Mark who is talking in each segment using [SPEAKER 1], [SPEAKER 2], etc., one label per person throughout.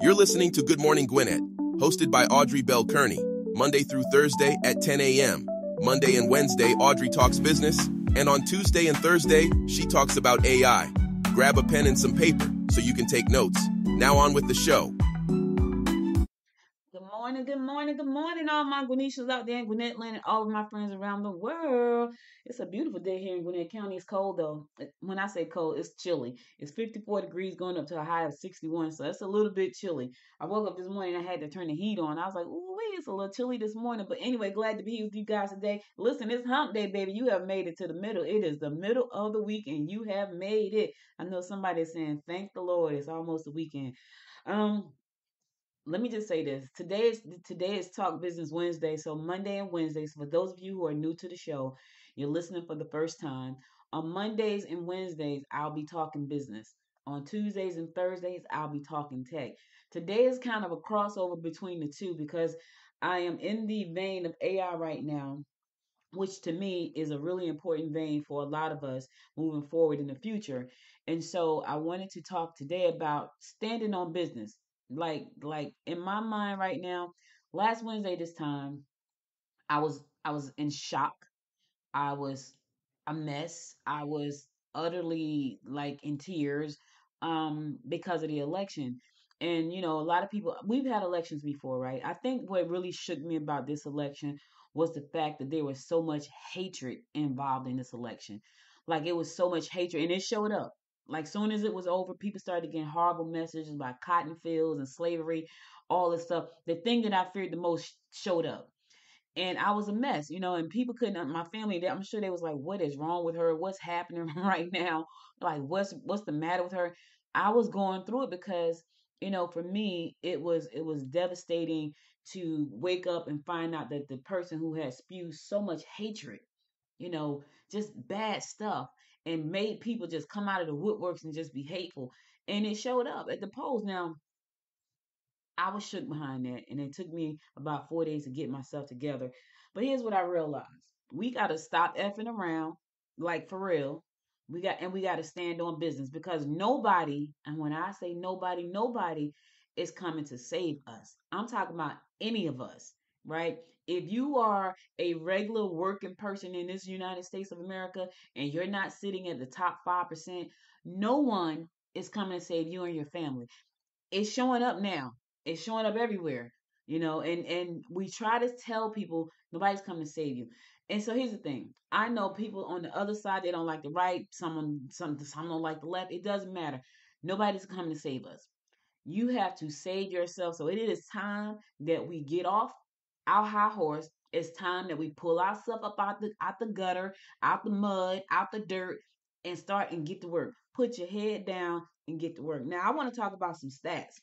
[SPEAKER 1] You're listening to Good Morning Gwinnett, hosted by Audrey Bell-Kearney, Monday through Thursday at 10 a.m. Monday and Wednesday, Audrey talks business, and on Tuesday and Thursday, she talks about AI. Grab a pen and some paper so you can take notes. Now on with the show.
[SPEAKER 2] Good morning, good morning, all my Gwinnetians out there in Gwinnett land and all of my friends around the world. It's a beautiful day here in Gwinnett County. It's cold though. When I say cold, it's chilly. It's 54 degrees going up to a high of 61, so it's a little bit chilly. I woke up this morning, I had to turn the heat on. I was like, ooh, it's a little chilly this morning. But anyway, glad to be here with you guys today. Listen, it's hump day, baby. You have made it to the middle. It is the middle of the week and you have made it. I know somebody's saying, thank the Lord, it's almost the weekend. Um, let me just say this. Today is Talk Business Wednesday. So Monday and Wednesdays, for those of you who are new to the show, you're listening for the first time. On Mondays and Wednesdays, I'll be talking business. On Tuesdays and Thursdays, I'll be talking tech. Today is kind of a crossover between the two because I am in the vein of AI right now, which to me is a really important vein for a lot of us moving forward in the future. And so I wanted to talk today about standing on business. Like in my mind right now, last Wednesday this time, I was in shock. I was a mess. I was utterly like in tears because of the election. And a lot of people, we've had elections before, right? I think what really shook me about this election was the fact that there was so much hatred involved in this election. Like it was so much hatred and it showed up. Like soon as it was over, people started getting horrible messages about cotton fields and slavery, all this stuff. The thing that I feared the most showed up, and I was a mess, and people couldn't. My family, I'm sure they was like, "What is wrong with her? What's happening right now? Like, what's the matter with her?" I was going through it because, for me, it was devastating to wake up and find out that the person who had spewed so much hatred, you know, just bad stuff, and made people just come out of the woodworks and just be hateful, and it showed up at the polls. Now, I was shook behind that, and it took me about 4 days to get myself together. But here's what I realized: we got to stop effing around, like for real. We got to stand on business because nobody, and when I say nobody, nobody is coming to save us. I'm talking about any of us, right? If you are a regular working person in this United States of America and you're not sitting at the top 5%, no one is coming to save you and your family. It's showing up now. It's showing up everywhere, and we try to tell people nobody's coming to save you. And so here's the thing. I know people on the other side, they don't like the right, some don't like the left. It doesn't matter. Nobody's coming to save us. You have to save yourself. So it is time that we get off our high horse. It's time that we pull ourselves up out the gutter, out the mud, out the dirt, and start and get to work. Put your head down and get to work. Now I want to talk about some stats.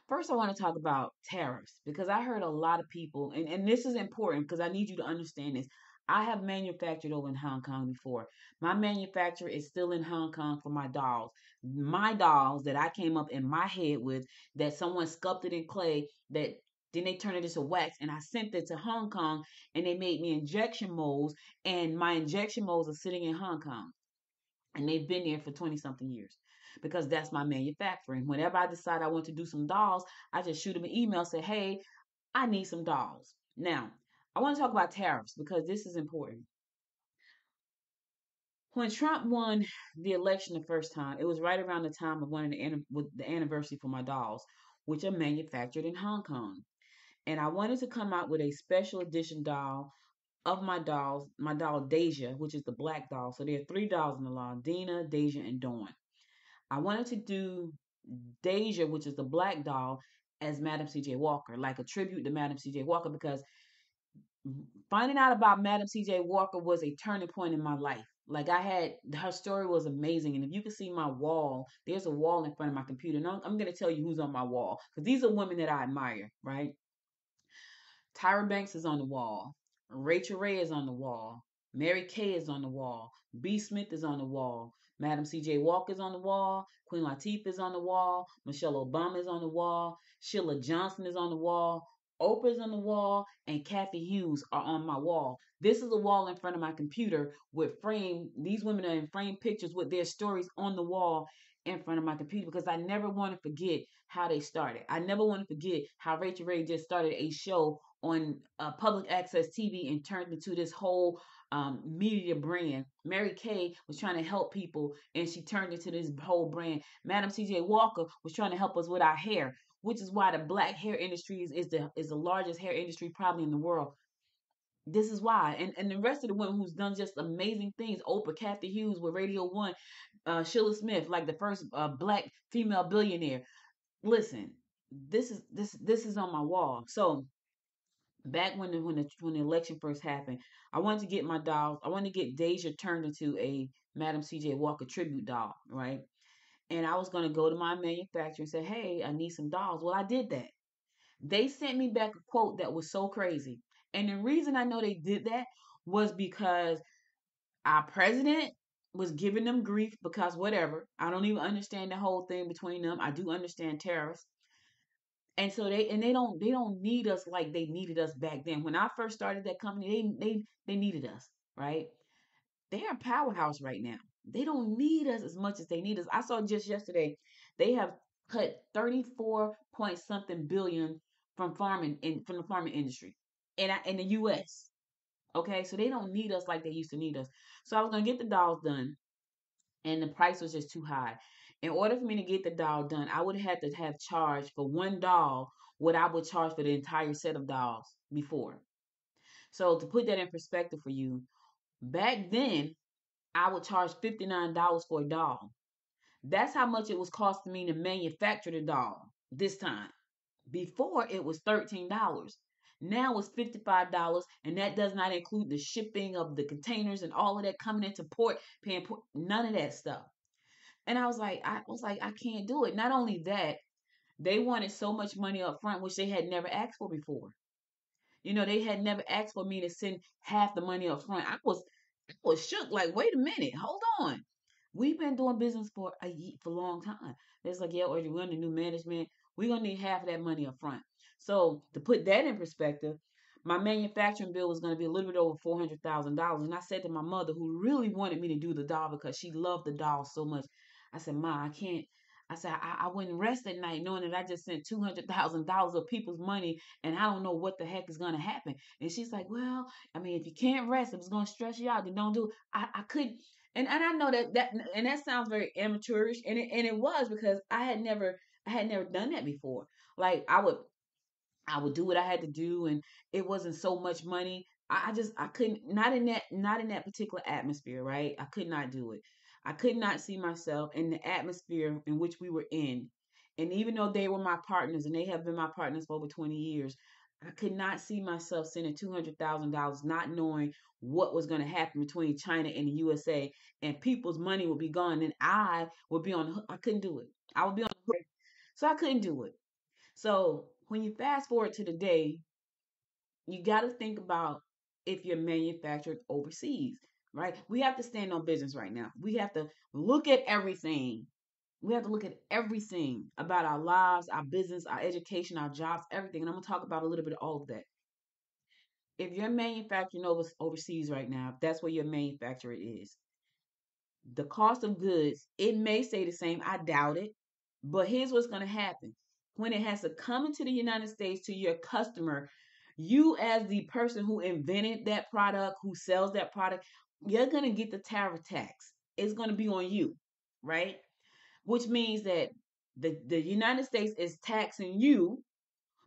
[SPEAKER 2] First, I want to talk about tariffs because I heard a lot of people, and this is important because I need you to understand this. I have manufactured over in Hong Kong before. My manufacturer is still in Hong Kong for my dolls. My dolls that I came up in my head with, that someone sculpted in clay, that then they turned it into wax, and I sent it to Hong Kong, and they made me injection molds, and my injection molds are sitting in Hong Kong, and they've been there for 20 something years because that's my manufacturing. Whenever I decide I want to do some dolls, I just shoot them an email, say, hey, I need some dolls. Now, I want to talk about tariffs because this is important. When Trump won the election the first time, it was right around the time of one of with the anniversary for my dolls, which are manufactured in Hong Kong. And I wanted to come out with a special edition doll of my dolls, my doll Deja, which is the black doll. So there are three dolls in the line: Dina, Deja, and Dawn. I wanted to do Deja, which is the black doll, as Madam C.J. Walker, like a tribute to Madam C.J. Walker, because finding out about Madam C.J. Walker was a turning point in my life. Like I had, her story was amazing. And if you can see my wall, there's a wall in front of my computer. And I'm going to tell you who's on my wall because these are women that I admire, right? Tyra Banks is on the wall. Rachel Ray is on the wall. Mary Kay is on the wall. B. Smith is on the wall. Madam C.J. Walker is on the wall. Queen Latifah is on the wall. Michelle Obama is on the wall. Sheila Johnson is on the wall. Oprah's on the wall. And Kathy Hughes are on my wall. This is a wall in front of my computer with frame. These women are in frame pictures with their stories on the wall. in front of my computer because I never want to forget how they started. I never want to forget how Rachel Ray just started a show on public access TV and turned into this whole media brand. Mary Kay was trying to help people and she turned into this whole brand. Madam C.J. Walker was trying to help us with our hair, which is why the black hair industry is the largest hair industry probably in the world. This is why, and the rest of the women who's done just amazing things. Oprah, Kathy Hughes with Radio One, Sheila Smith, like the first black female billionaire. Listen, this is on my wall. So back when the election first happened, I wanted to get my dolls. I wanted to get Deja turned into a Madam C.J. Walker tribute doll, right? And I was gonna go to my manufacturer and say, "Hey, I need some dolls." Well, I did that. They sent me back a quote that was so crazy, and the reason I know they did that was because our president was giving them grief because whatever. I don't even understand the whole thing between them. I do understand terrorists. And so they don't need us like they needed us back then. When I first started that company, they needed us, right? They're a powerhouse right now. They don't need us as much as they need us. I saw just yesterday they have cut 34 point something billion from the farming industry in the US. Okay, so they don't need us like they used to need us. So I was gonna get the dolls done, and the price was just too high. In order for me to get the doll done, I would have had to have charged for one doll what I would charge for the entire set of dolls before. So to put that in perspective for you, back then I would charge $59 for a doll. That's how much it was costing me to manufacture the doll this time. Before it was $13. Now it's $55, and that does not include the shipping of the containers and all of that coming into port, paying port, none of that stuff. And I was like, I can't do it. Not only that, they wanted so much money up front, which they had never asked for before. They had never asked for me to send half the money up front. I was shook. Like, wait a minute, hold on. We've been doing business for a long time. It's like, yeah, Audrey, we're under new management. We're gonna need half of that money up front. So to put that in perspective, my manufacturing bill was gonna be a little bit over $400,000. And I said to my mother, who really wanted me to do the doll because she loved the doll so much, I said, Ma, I can't. I said I wouldn't rest at night knowing that I just sent $200,000 of people's money and I don't know what the heck is gonna happen. And she's like, well, I mean, if you can't rest, if it's gonna stress you out, then don't do it. I couldn't, and I know that sounds very amateurish, and it was because I had never done that before. Like I would do what I had to do, and it wasn't so much money. I couldn't, not in that particular atmosphere, right? I could not do it. I could not see myself in the atmosphere in which we were in. And even though they were my partners and they have been my partners for over 20 years, I could not see myself sending $200,000 not knowing what was going to happen between China and the USA, and people's money would be gone and I would be on the hook. I couldn't do it. I would be on the hook. So I couldn't do it. So when you fast forward to the day, you got to think about if you're manufactured overseas, right? We have to stand on business right now. We have to look at everything. We have to look at everything about our lives, our business, our education, our jobs, everything. And I'm going to talk about a little bit of all of that. If you're manufacturing overseas right now, if that's where your manufacturer is, the cost of goods, it may stay the same. I doubt it. But here's what's going to happen. When it has to come into the United States to your customer, you as the person who invented that product, who sells that product, you're going to get the tariff tax. It's going to be on you, right? Which means that the United States is taxing you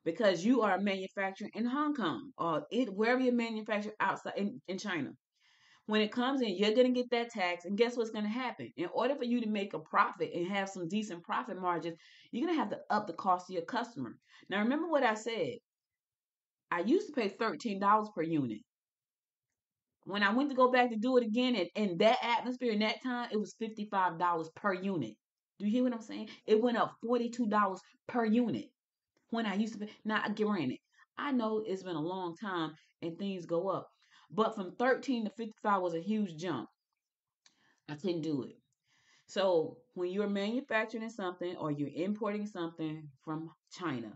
[SPEAKER 2] because you are manufacturing in Hong Kong or wherever you manufacture outside in China. When it comes in, you're going to get that tax. And guess what's going to happen? In order for you to make a profit and have some decent profit margins, you're going to have to up the cost to your customer. Now, remember what I said. I used to pay $13 per unit. When I went to go back to do it again in that atmosphere, in that time, it was $55 per unit. Do you hear what I'm saying? It went up $42 per unit when I used to pay. Now, granted, I know it's been a long time and things go up. But from 13 to 55 was a huge jump. I couldn't do it. So when you're manufacturing something or you're importing something from China,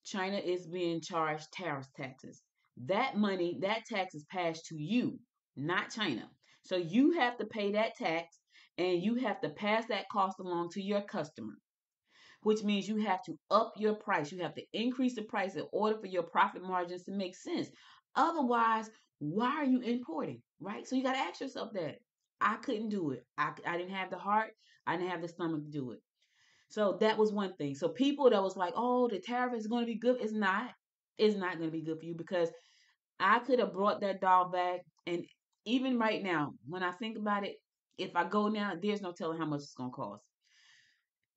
[SPEAKER 2] China is being charged tariff taxes. That money, that tax is passed to you, not China. So you have to pay that tax. and you have to pass that cost along to your customer, which means you have to up your price. You have to increase the price in order for your profit margins to make sense. Otherwise, why are you importing, right? So you got to ask yourself that. I couldn't do it. I didn't have the heart. I didn't have the stomach to do it. So that was one thing. So people that was like, oh, the tariff is going to be good. It's not. It's not going to be good for you, because I could have brought that doll back. And even right now, when I think about it, if I go now, there's no telling how much it's going to cost.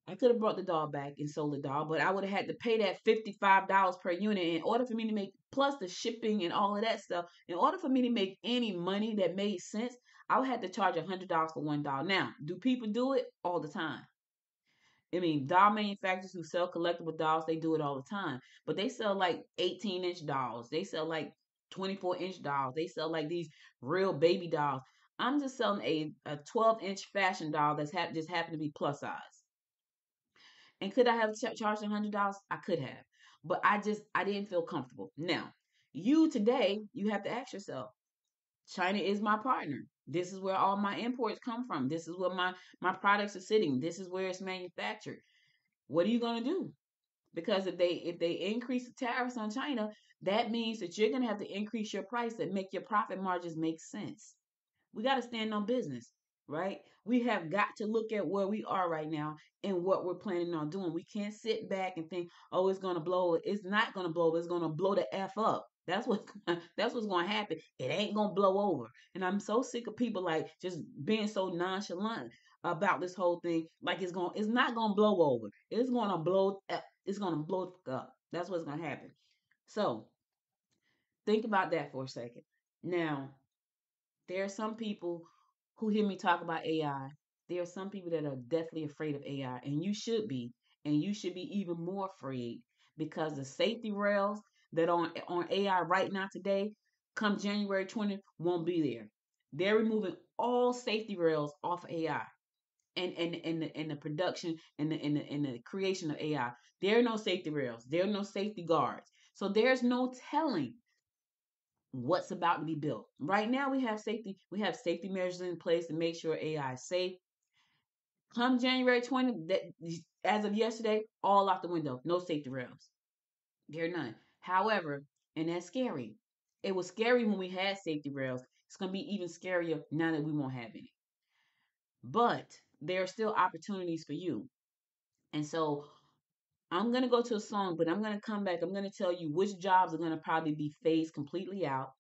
[SPEAKER 2] I could have brought the doll back and sold the doll, but I would have had to pay that $55 per unit in order for me to make, plus the shipping and all of that stuff. In order for me to make any money that made sense, I would have to charge $100 for one doll. Now, do people do it all the time? I mean, doll manufacturers who sell collectible dolls, they do it all the time. But they sell like 18-inch dolls. They sell like 24-inch dolls. They sell like these real baby dolls. I'm just selling a 12-inch fashion doll that's just happened to be plus size. And could I have charged $100? I could have. But I didn't feel comfortable. Now, you today, you have to ask yourself, China is my partner. This is where all my imports come from. This is where my products are sitting. This is where it's manufactured. What are you going to do? Because if they increase the tariffs on China, that means that you're going to have to increase your price and make your profit margins make sense. We got to stand on business, right? We have got to look at where we are right now and what we're planning on doing. We can't sit back and think, oh, it's going to blow. It's not going to blow. It's going to blow the F up. That's what's going to happen. It ain't going to blow over. And I'm so sick of people like just being so nonchalant about this whole thing. Like it's not going to blow over. It's going to blow up. It's going to blow up. That's what's going to happen. So think about that for a second. Now, there are some people who hear me talk about AI. There are some people that are deathly afraid of AI, and you should be. And you should be even more afraid, because the safety rails that are on AI right now today, come January 20th, won't be there. They're removing all safety rails off of AI and the production and the creation of AI. There are no safety rails. There are no safety guards. So there's no telling what's about to be built. Right now we have safety measures in place to make sure AI is safe. Come January 20th, that as of yesterday, all out the window. No safety rails. There are none. However, and that's scary. It was scary when we had safety rails. It's going to be even scarier now that we won't have any. But there are still opportunities for you. And so I'm going to go to a song, but I'm going to come back. I'm going to tell you which jobs are going to probably be phased completely out.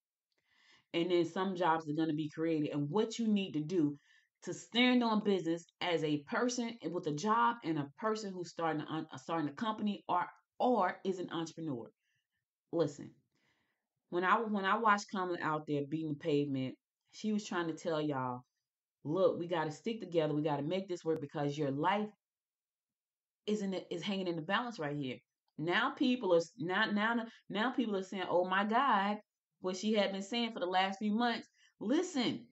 [SPEAKER 2] And then some jobs are going to be created, and what you need to do to stand on business as a person with a job and a person who's starting a company or is an entrepreneur. Listen, when I watched Kamala out there beating the pavement, she was trying to tell y'all, look, we got to stick together. We got to make this work, because your life is hanging in the balance right here. Now people are now people are saying, oh my God, what she had been saying for the last few months. Listen,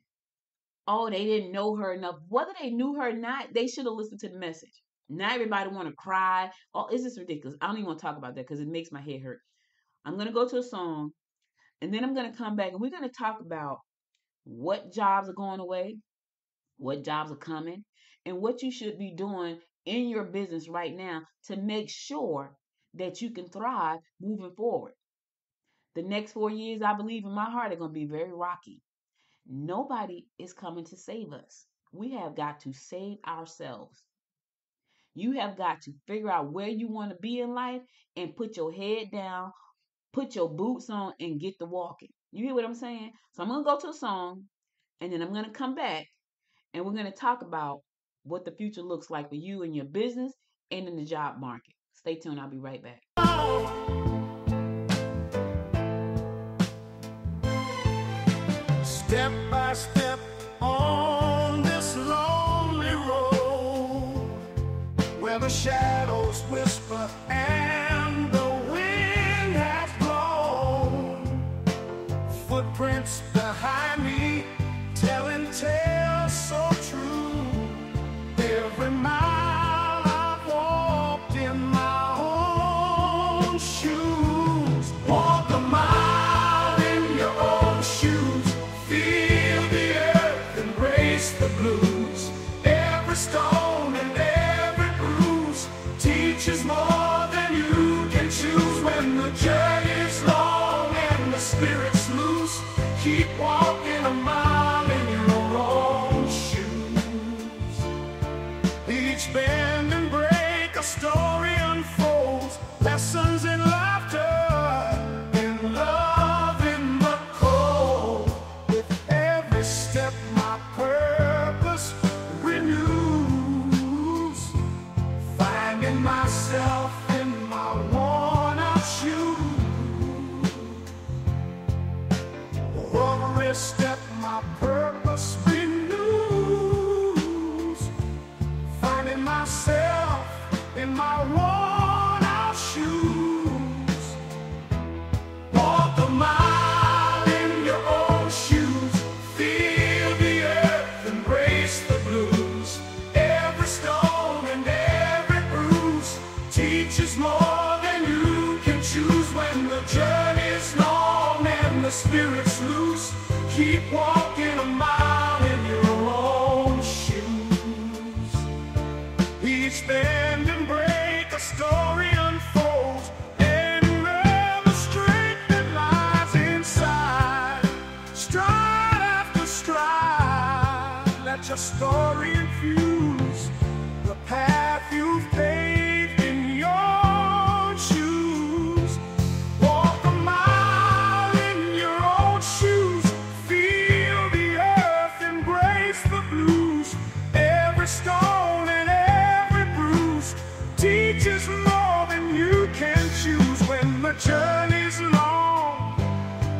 [SPEAKER 2] oh, they didn't know her enough. Whether they knew her or not, they should have listened to the message. Now everybody want to cry. Oh, it's just ridiculous. I don't even want to talk about that because it makes my head hurt. I'm going to go to a song, and then I'm going to come back, and we're going to talk about what jobs are going away, what jobs are coming, and what you should be doing in your business right now to make sure that you can thrive moving forward. The next 4 years, I believe in my heart, are going to be very rocky. Nobody is coming to save us. We have got to save ourselves. You have got to figure out where you want to be in life and put your head down, put your boots on, and get to walking. You hear what I'm saying? So I'm going to go to a song, and then I'm going to come back, and we're going to talk about what the future looks like for you in your business and in the job market. Stay tuned. I'll be right back.
[SPEAKER 3] Step by step on this lonely road, where the shadows whisper and the wind has blown, footprints behind me telling tales so true. Every mile I've walked in my own shoes. Walk a mile in your own shoes. Feel the earth, embrace the blues. myself in my worn out shoes. Walk a mile in your own shoes. Feel the earth, embrace the blues. Every stone and every bruise teaches more than you can choose. When the journey's long and the spirit's loose, keep walking a mile in your own shoes. Each bend and break, a story unfolds, and the strength that lies inside. Stride after stride, let your story infuse the path you've paved in your shoes. Walk a mile in your own shoes. Feel the earth, embrace the blues. Every stone and every bruise teaches more than you can choose. When the journey's long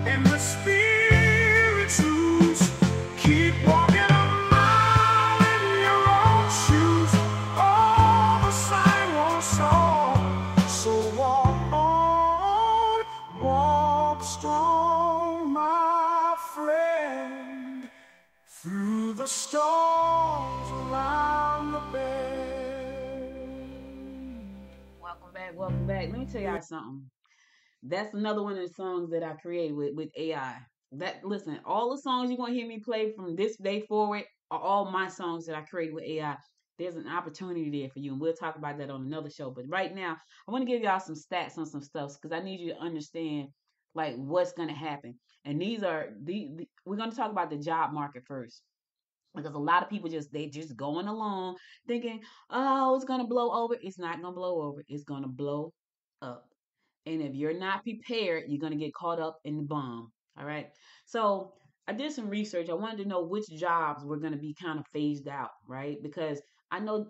[SPEAKER 3] and the spirit's loose, keep walking a mile in your own shoes. All the sign won't song, so walk strong, my friend, through the storms around the bend.
[SPEAKER 2] Welcome back. Welcome back. Let me tell y'all something. That's another one of the songs that I created with AI. That listen, all the songs you're gonna hear me play from this day forward are all my songs that I created with AI. There's an opportunity there for you, and we'll talk about that on another show. But right now, I want to give y'all some stats on some stuff because I need you to understand like what's gonna happen. And these are we're gonna talk about the job market first because a lot of people they just going along thinking, oh, it's gonna blow over. It's not gonna blow over. It's gonna blow up. And if you're not prepared, you're going to get caught up in the bomb. All right. So I did some research. I wanted to know which jobs were going to be kind of phased out, right? Because I know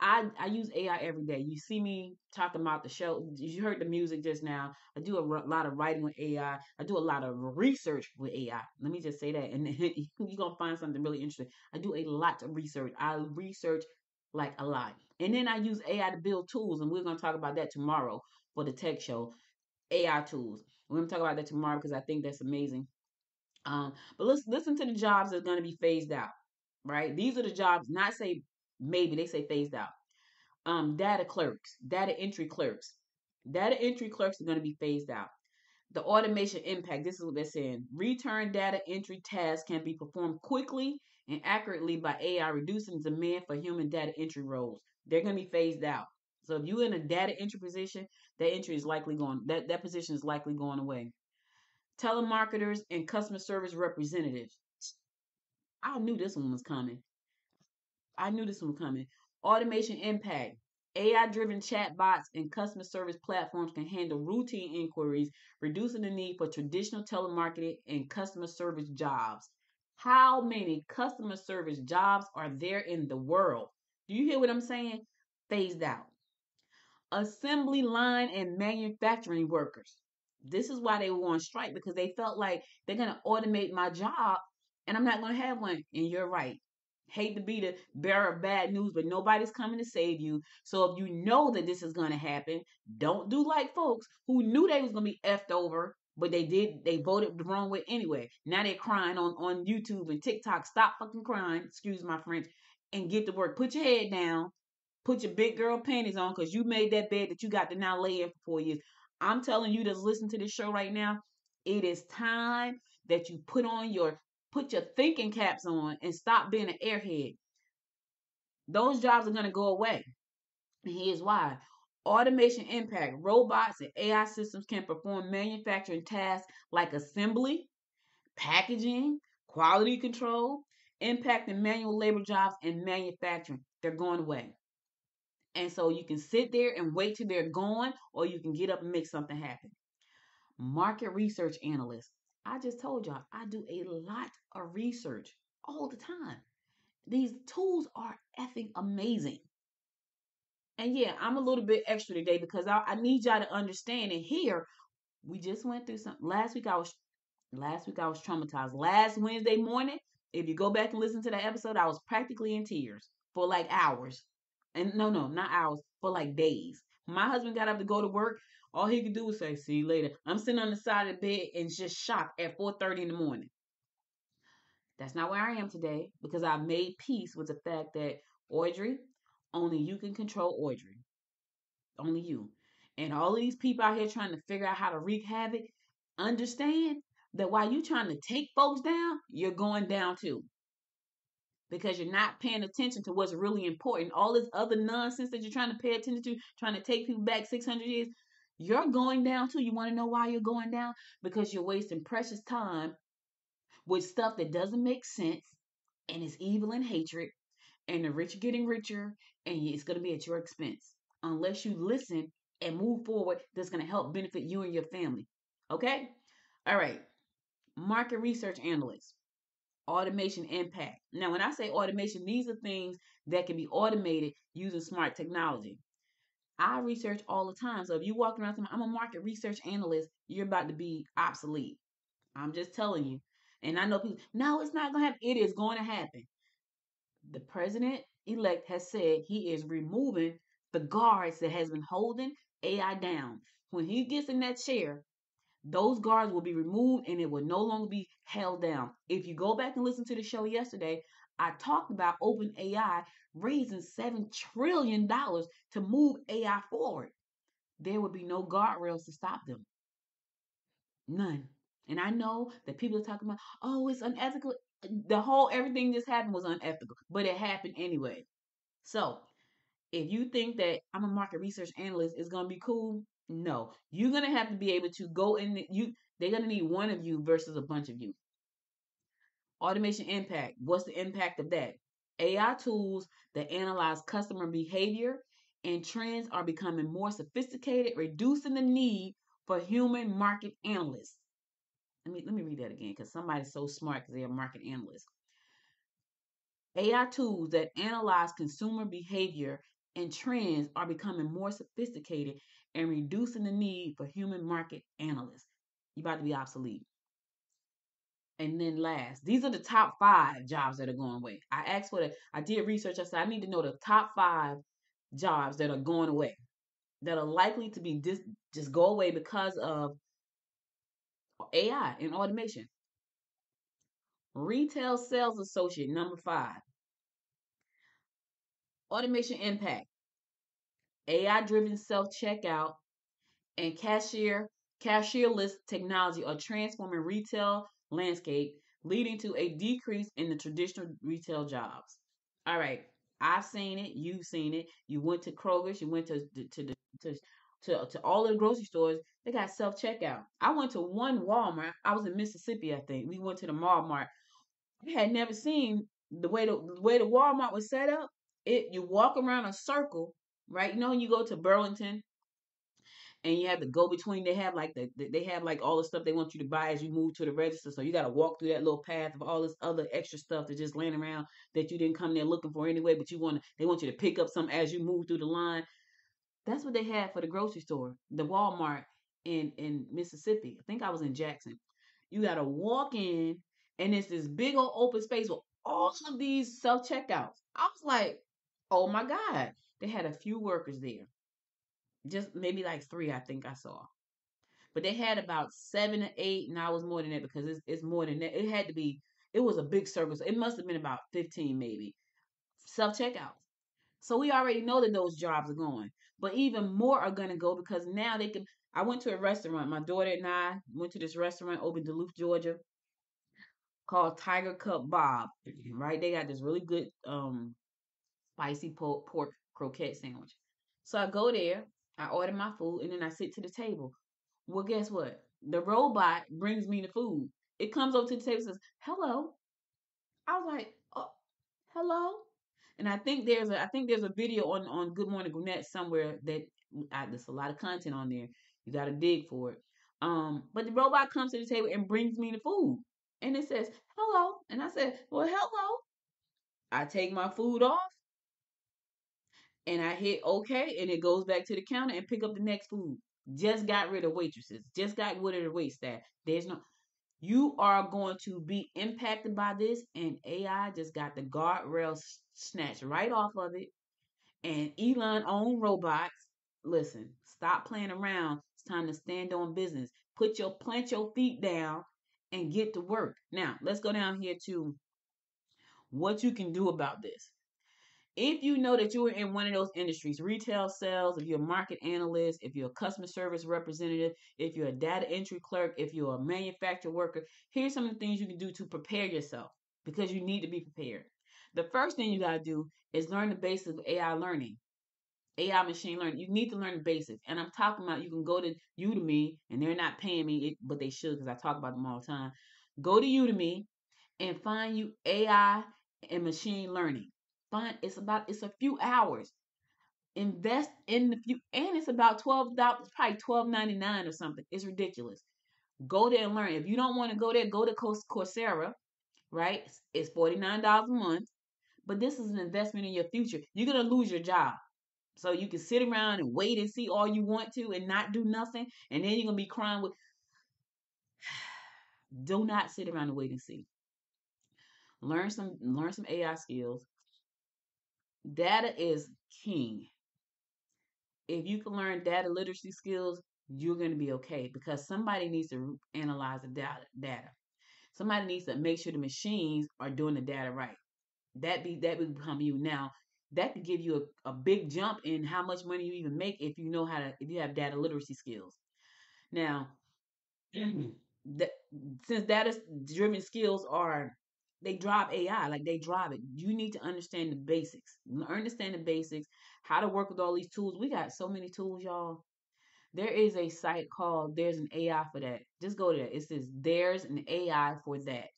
[SPEAKER 2] I use AI every day. You see me talking about the show. You heard the music just now. I do a lot of writing with AI. I do a lot of research with AI. Let me just say that. And you're going to find something really interesting. I do a lot of research. I research like a lot. And then I use AI to build tools. And we're going to talk about that tomorrow for the tech show. AI tools. We're going to talk about that tomorrow because I think that's amazing. But let's listen to the jobs that's going to be phased out, right? These are the jobs, not say maybe, they say phased out. Data clerks, data entry clerks. Data entry clerks are going to be phased out. The automation impact, this is what they're saying. Return data entry tasks can be performed quickly and accurately by AI, reducing demand for human data entry roles. They're going to be phased out. So if you're in a data entry position, that entry is likely going that position is likely going away. Telemarketers and customer service representatives. I knew this one was coming. I knew this one was coming. Automation impact. AI driven chatbots and customer service platforms can handle routine inquiries, reducing the need for traditional telemarketing and customer service jobs. How many customer service jobs are there in the world? Do you hear what I'm saying? Phased out. Assembly line and manufacturing workers. This is why they were on strike because they felt like they're going to automate my job and I'm not going to have one. And you're right. Hate to be the bearer of bad news, but nobody's coming to save you. So if you know that this is going to happen, don't do like folks who knew they was going to be effed over, but they voted the wrong way anyway. Now they're crying on YouTube and TikTok. Stop fucking crying, excuse my French, and get to work. Put your head down. Put your big girl panties on because you made that bed that you got to now lay in for 4 years. I'm telling you that's listening to this show right now, it is time that you put your thinking caps on and stop being an airhead. Those jobs are going to go away. And here's why. Automation impact. Robots and AI systems can perform manufacturing tasks like assembly, packaging, quality control, impacting manual labor jobs and manufacturing. They're going away. And so you can sit there and wait till they're gone, or you can get up and make something happen. Market research analyst. I just told y'all, I do a lot of research all the time. These tools are effing amazing. And yeah, I'm a little bit extra today because I need y'all to understand and hear. We just went through something. Last week I was traumatized. Last Wednesday morning, if you go back and listen to that episode, I was practically in tears for like hours. And no, no, not hours, for like days. My husband got up to go to work. All he could do was say, "See you later." I'm sitting on the side of the bed and just shocked at 4:30 in the morning. That's not where I am today because I made peace with the fact that Audrey, only you can control Audrey. Only you. And all of these people out here trying to figure out how to wreak havoc, understand that while you trying to take folks down, you're going down too. Because you're not paying attention to what's really important. All this other nonsense that you're trying to pay attention to, trying to take people back 600 years, you're going down too. You want to know why you're going down? Because you're wasting precious time with stuff that doesn't make sense and is evil and hatred, and the rich are getting richer, and it's going to be at your expense unless you listen and move forward. That's going to help benefit you and your family. Okay? All right. Market research analyst, automation impact. Now, when I say automation, these are things that can be automated using smart technology. I research all the time. So if you walk around saying, I'm a market research analyst, you're about to be obsolete. I'm just telling you. And I know people, no, it's not going to happen. It is going to happen. The president elect has said he is removing the guards that has been holding AI down. When he gets in that chair, those guards will be removed and it will no longer be held down. If you go back and listen to the show yesterday, I talked about OpenAI raising $7 trillion to move AI forward. There would be no guardrails to stop them. None. And I know that people are talking about, oh, it's unethical. The whole everything just happened was unethical, but it happened anyway. So if you think that I'm a market research analyst is gonna be cool, no. You're gonna have to be able to go in they're gonna need one of you versus a bunch of you. Automation impact. What's the impact of that? AI tools that analyze customer behavior and trends are becoming more sophisticated, reducing the need for human market analysts. Let me read that again because somebody's so smart because they're a market analyst. AI tools that analyze consumer behavior and trends are becoming more sophisticated and reducing the need for human market analysts. You're about to be obsolete. And then last, these are the top 5 jobs that are going away. I did research. I said, I need to know the top 5 jobs that are going away, that are likely to be just go away because of AI and automation. Retail sales associate, number 5. Automation impact. AI driven self checkout and cashierless technology are transforming retail landscape, leading to a decrease in the traditional retail jobs. All right, I've seen it. You've seen it. You went to Kroger's. You went to all of the grocery stores. They got self checkout. I went to one Walmart. I was in Mississippi, I think. We went to the Walmart. I had never seen the way the Walmart was set up. You walk around a circle, right? You know, when you go to Burlington and you have the go between. They have like they have like all the stuff they want you to buy as you move to the register. So you got to walk through that little path of all this other extra stuff that's just laying around that you didn't come there looking for anyway. But they want you to pick up some as you move through the line. That's what they had for the grocery store, the Walmart in Mississippi. I think I was in Jackson. You got to walk in, and it's this big old open space with all of these self checkouts. I was like, oh my god, they had a few workers there, just maybe like 3, I think I saw. But they had about 7 or 8, and I was more than that because it's more than that. It had to be. It was a big circle, so it must have been about 15 maybe self checkouts. So we already know that those jobs are going, but even more are going to go because now they can. I went to a restaurant. My daughter and I went to this restaurant over in Duluth, Georgia, called Tiger Cup Bob. Right, they got this really good spicy pork croquette sandwich. So I go there, I order my food, and then I sit to the table. Well, guess what? The robot brings me the food. It comes over to the table and says, "Hello." I was like, "Oh, hello." And I think there's a video on Good Morning Gwinnett somewhere that there's a lot of content on there. You got to dig for it. But the robot comes to the table and brings me the food, and it says, "Hello," and I said, "Well, hello." I take my food off and I hit OK, and it goes back to the counter and pick up the next food. Just got rid of waitresses. Just got rid of the wait staff. There's no. You are going to be impacted by this, and AI just got the guardrail snatched right off of it, and Elon own robots. Listen, stop playing around. It's time to stand on business. Plant your feet down and get to work. Now, let's go down here to what you can do about this. If you know that you are in one of those industries, retail sales, if you're a market analyst, if you're a customer service representative, if you're a data entry clerk, if you're a manufacturer worker, here's some of the things you can do to prepare yourself because you need to be prepared. The first thing you got to do is learn the basics of AI learning. AI machine learning. You need to learn the basics. And I'm talking about you can go to Udemy, and they're not paying me, but they should because I talk about them all the time. Go to Udemy and find you AI and machine learning. It's a few hours. Invest in the few, and it's about $12, probably $12.99 or something. It's ridiculous. Go there and learn. If you don't want to go there, go to Coursera. Right? It's $49 a month. But this is an investment in your future. You're gonna lose your job. So you can sit around and wait and see all you want to and not do nothing. And then you're gonna be crying with do not sit around and wait and see. Learn some AI skills. Data is king. If you can learn data literacy skills, you're gonna be okay because somebody needs to analyze the data. Somebody needs to make sure the machines are doing the data right. That would become you now. That could give you a big jump in how much money you even make if you know how to if you have data literacy skills. Now, that, since data driven skills are they drive AI, like they drive it. You need to understand the basics. Understand the basics, how to work with all these tools. We got so many tools, y'all. There is a site called There's an AI for that. Just go to that. It says There's an AI for that.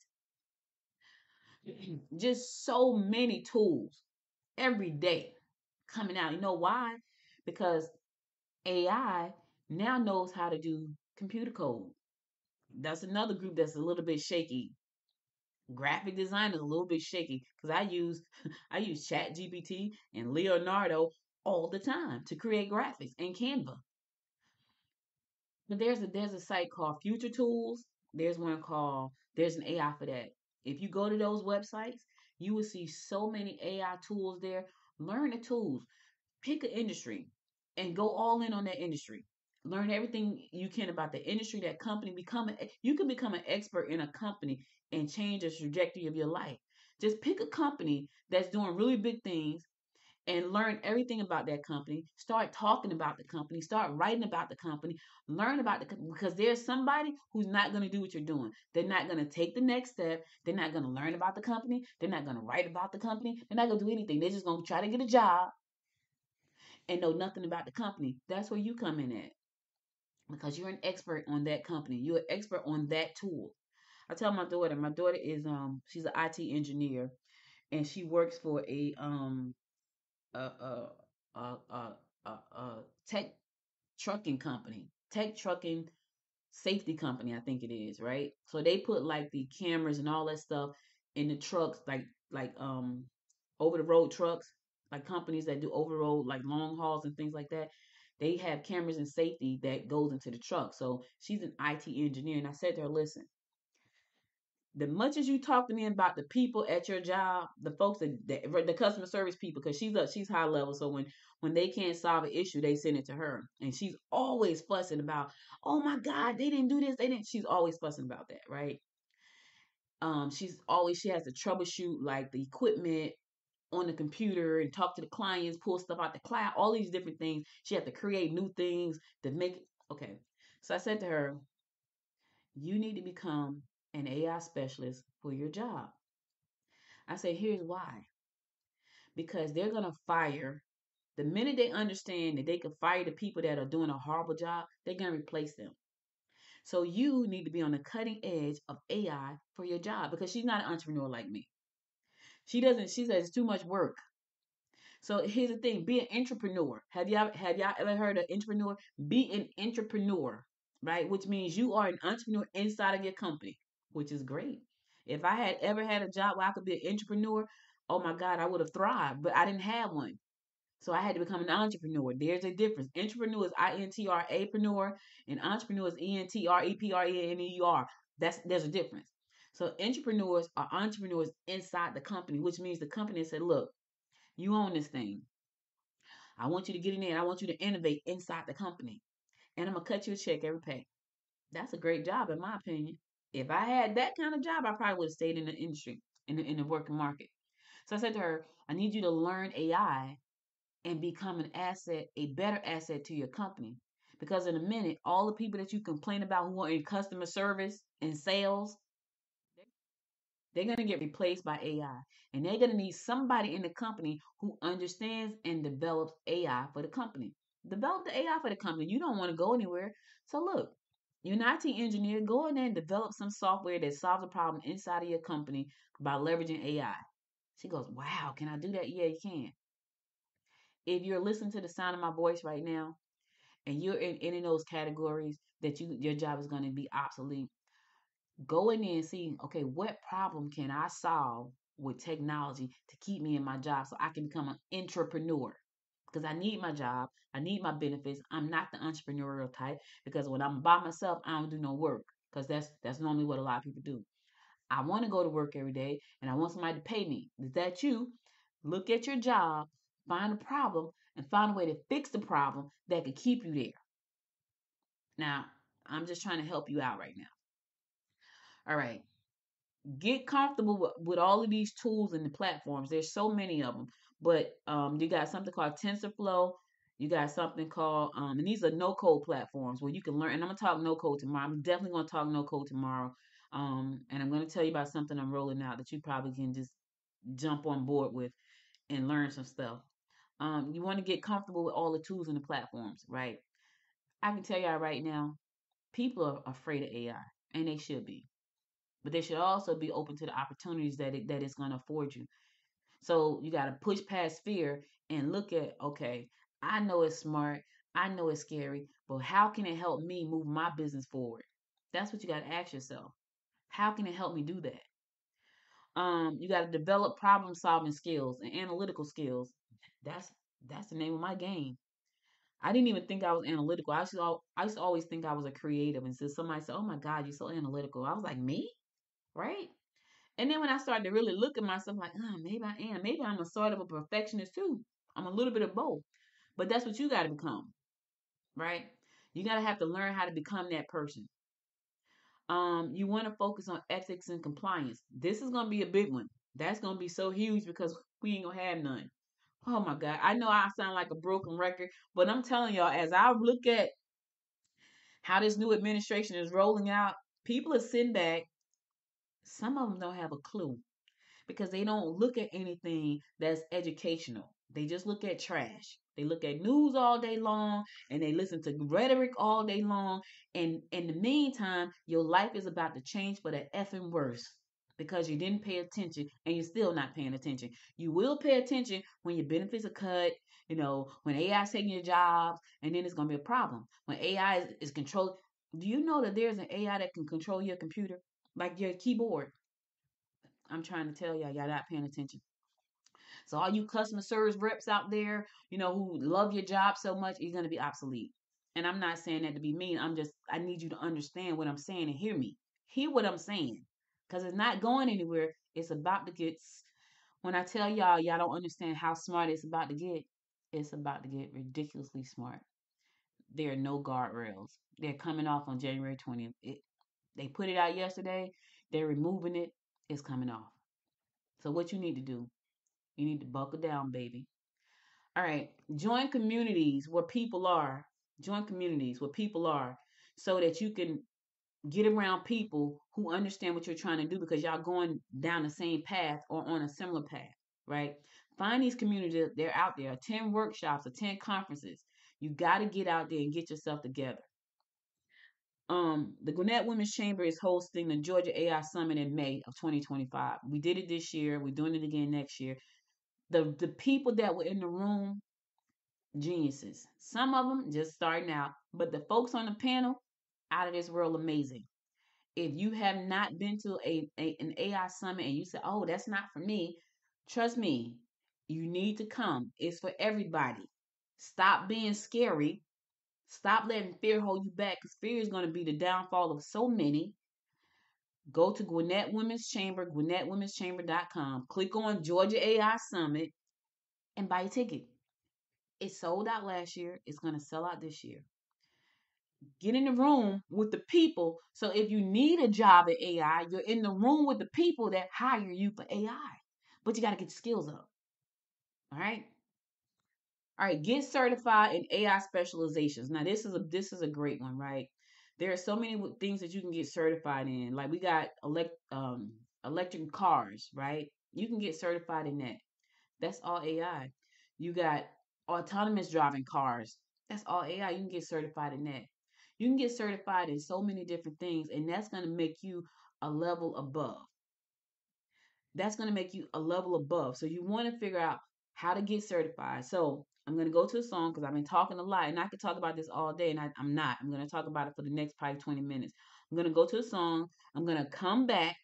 [SPEAKER 2] Just so many tools every day coming out. You know why? Because AI now knows how to do computer code. That's another group that's a little bit shaky. Graphic design is a little bit shaky because I use Chat GPT and Leonardo all the time to create graphics and Canva. But there's a site called Future Tools. There's one called There's an AI for that. If you go to those websites, you will see so many AI tools there. Learn the tools. Pick an industry and go all in on that industry. Learn everything you can about the industry, that company. You can become an expert in a company and change the trajectory of your life. Just pick a company that's doing really big things and learn everything about that company. Start talking about the company. Start writing about the company. Learn about because there's somebody who's not going to do what you're doing. They're not going to take the next step. They're not going to learn about the company. They're not going to write about the company. They're not going to do anything. They're just going to try to get a job and know nothing about the company. That's where you come in at because you're an expert on that company. You're an expert on that tool. I tell my daughter is she's an IT engineer and she works for a a a a, tech trucking company, tech trucking safety company, I think it is, right? So they put like the cameras and all that stuff in the trucks, like over the road trucks, like companies that do over the road like long hauls and things like that. They have cameras and safety that goes into the truck. So she's an IT engineer, and I said to her, "Listen, the much as you talk to me about the people at your job, the folks the customer service people, because she's high level, so when they can't solve an issue, they send it to her, and she's always fussing about, oh my God, they didn't do this, they didn't. She's always fussing about that, right? She has to troubleshoot like the equipment on the computer and talk to the clients, pull stuff out the cloud, all these different things. She had to create new things to make it okay. So I said to her, you need to become an AI specialist for your job. I say, here's why. Because they're going to fire, the minute they understand that they can fire the people that are doing a horrible job, they're going to replace them. So you need to be on the cutting edge of AI for your job because she's not an entrepreneur like me. She says it's too much work. So here's the thing, be an entrepreneur. Have y'all ever heard of entrepreneur? Be an entrepreneur, right? Which means you are an entrepreneur inside of your company, which is great. If I had ever had a job where I could be an entrepreneur, oh my God, I would have thrived, but I didn't have one. So I had to become an entrepreneur. There's a difference. Entrepreneur is INTRA-preneur, and entrepreneur is ENTREPRENEUR. There's a difference. So entrepreneurs are entrepreneurs inside the company, which means the company said, look, you own this thing. I want you to get in there and I want you to innovate inside the company. And I'm going to cut you a check every pay. That's a great job, in my opinion. If I had that kind of job, I probably would have stayed in the industry, in the working market. So I said to her, I need you to learn AI and become an asset, a better asset to your company. Because in a minute, all the people that you complain about who are in customer service and sales, they're going to get replaced by AI. And they're going to need somebody in the company who understands and develops AI for the company. Develop the AI for the company. You don't want to go anywhere. So look, you're an IT engineer, go in there and develop some software that solves a problem inside of your company by leveraging AI. She goes, wow, can I do that? Yeah, you can. If you're listening to the sound of my voice right now and you're in any of those categories that your job is going to be obsolete, go in there and see, okay, what problem can I solve with technology to keep me in my job so I can become an entrepreneur? Because I need my job, I need my benefits. I'm not the entrepreneurial type because when I'm by myself, I don't do no work because that's normally what a lot of people do. I want to go to work every day and I want somebody to pay me. Is that you? Look at your job, find a problem, and find a way to fix the problem that could keep you there. Now, I'm just trying to help you out right now. All right. Get comfortable with all of these tools and the platforms. There's so many of them. But you got something called TensorFlow. You got something called, and these are no code platforms where you can learn. And I'm going to talk no code tomorrow. I'm definitely going to talk no code tomorrow. And I'm going to tell you about something I'm rolling out that you probably can just jump on board with and learn some stuff. You want to get comfortable with all the tools and the platforms, right? I can tell y'all right now, people are afraid of AI, and they should be. But they should also be open to the opportunities that it's going to afford you. So you got to push past fear and look at, okay, I know it's smart, I know it's scary, but how can it help me move my business forward? That's what you got to ask yourself. How can it help me do that? You got to develop problem solving skills and analytical skills. That's that's the name of my game. I didn't even think I was analytical. I used to always think I was a creative. And so somebody said, "Oh my God, you're so analytical." I was like, "Me, right?" And then when I started to really look at myself, like, maybe I am. Maybe I'm a sort of a perfectionist too. I'm a little bit of both. But that's what you got to become, right? You got to have to learn how to become that person. You want to focus on ethics and compliance. This is going to be a big one. That's going to be so huge because we ain't going to have none. Oh my God. I know I sound like a broken record, but I'm telling y'all, as I look at how this new administration is rolling out, people are sitting back. Some of them don't have a clue because they don't look at anything that's educational. They just look at trash. They look at news all day long and they listen to rhetoric all day long. And in the meantime, your life is about to change for the effing worse because you didn't pay attention and you're still not paying attention. You will pay attention when your benefits are cut, when AI is taking your jobs, and then it's going to be a problem. When AI is controlled, do you know that there's an AI that can control your computer, like your keyboard? I'm trying to tell y'all not paying attention. So all you customer service reps out there, who love your job so much, you're gonna be obsolete. And I'm not saying that to be mean. I need you to understand what I'm saying and hear me. Hear what I'm saying. Because it's not going anywhere. It's about to get when I tell y'all don't understand how smart it's about to get ridiculously smart. There are no guardrails. They're coming off on January 20th. They put it out yesterday. They're removing it. It's coming off. So what you need to do, you need to buckle down, baby. All right. Join communities where people are. Join communities where people are so that you can get around people who understand what you're trying to do because y'all going down the same path or on a similar path, right? Find these communities, they're out there. Attend workshops, attend conferences. You got to get out there and get yourself together. The Gwinnett Women's Chamber is hosting the Georgia AI Summit in May of 2025. We did it this year. We're doing it again next year. The people that were in the room, geniuses. Some of them just starting out, but the folks on the panel, out of this world, amazing. If you have not been to an AI summit and you say, "Oh, that's not for me," trust me, you need to come. It's for everybody. Stop being scary. Stop letting fear hold you back because fear is going to be the downfall of so many. Go to Gwinnett Women's Chamber, GwinnettWomen'sChamber.com. Click on Georgia AI Summit and buy a ticket. It sold out last year. It's going to sell out this year. Get in the room with the people. So if you need a job in AI, you're in the room with the people that hire you for AI. But you got to get the skills up. All right. All right. Get certified in AI specializations. Now this is a great one, right? There are so many things that you can get certified in. Like we got electric cars, right? You can get certified in that. That's all AI. You got autonomous driving cars. That's all AI. You can get certified in that. You can get certified in so many different things, and that's going to make you a level above. That's going to make you a level above. So you want to figure out how to get certified. So I'm going to go to a song because I've been talking a lot, and I could talk about this all day, and I'm not. I'm going to talk about it for the next probably 20 minutes. I'm going to go to a song. I'm going to come back,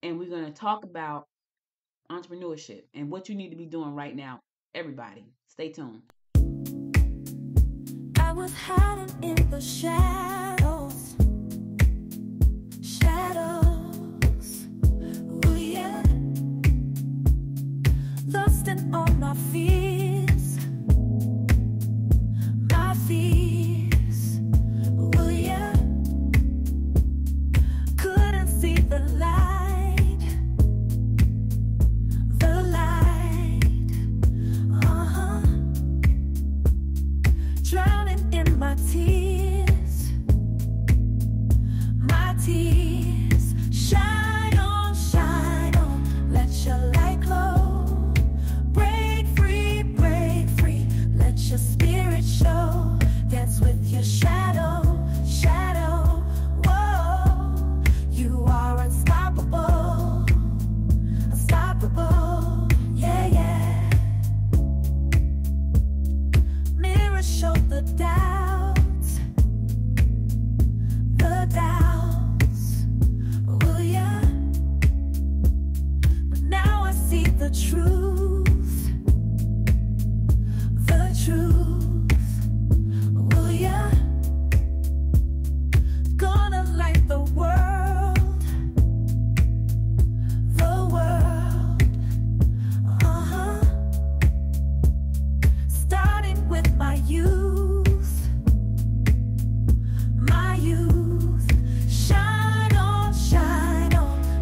[SPEAKER 2] and we're going to talk about entrepreneurship and what you need to be doing right now. Everybody, stay tuned.
[SPEAKER 3] I was hiding in the shadows, oh yeah, lost in all my fears, oh yeah, couldn't see the light, drowning in my tears, shine on, let your light glow, break free, let your spirit show, dance with your shadow, whoa, you are unstoppable, yeah, mirror show the doubts, oh yeah, but now I see the truth, oh yeah, gonna light the world, starting with my youth, shine on,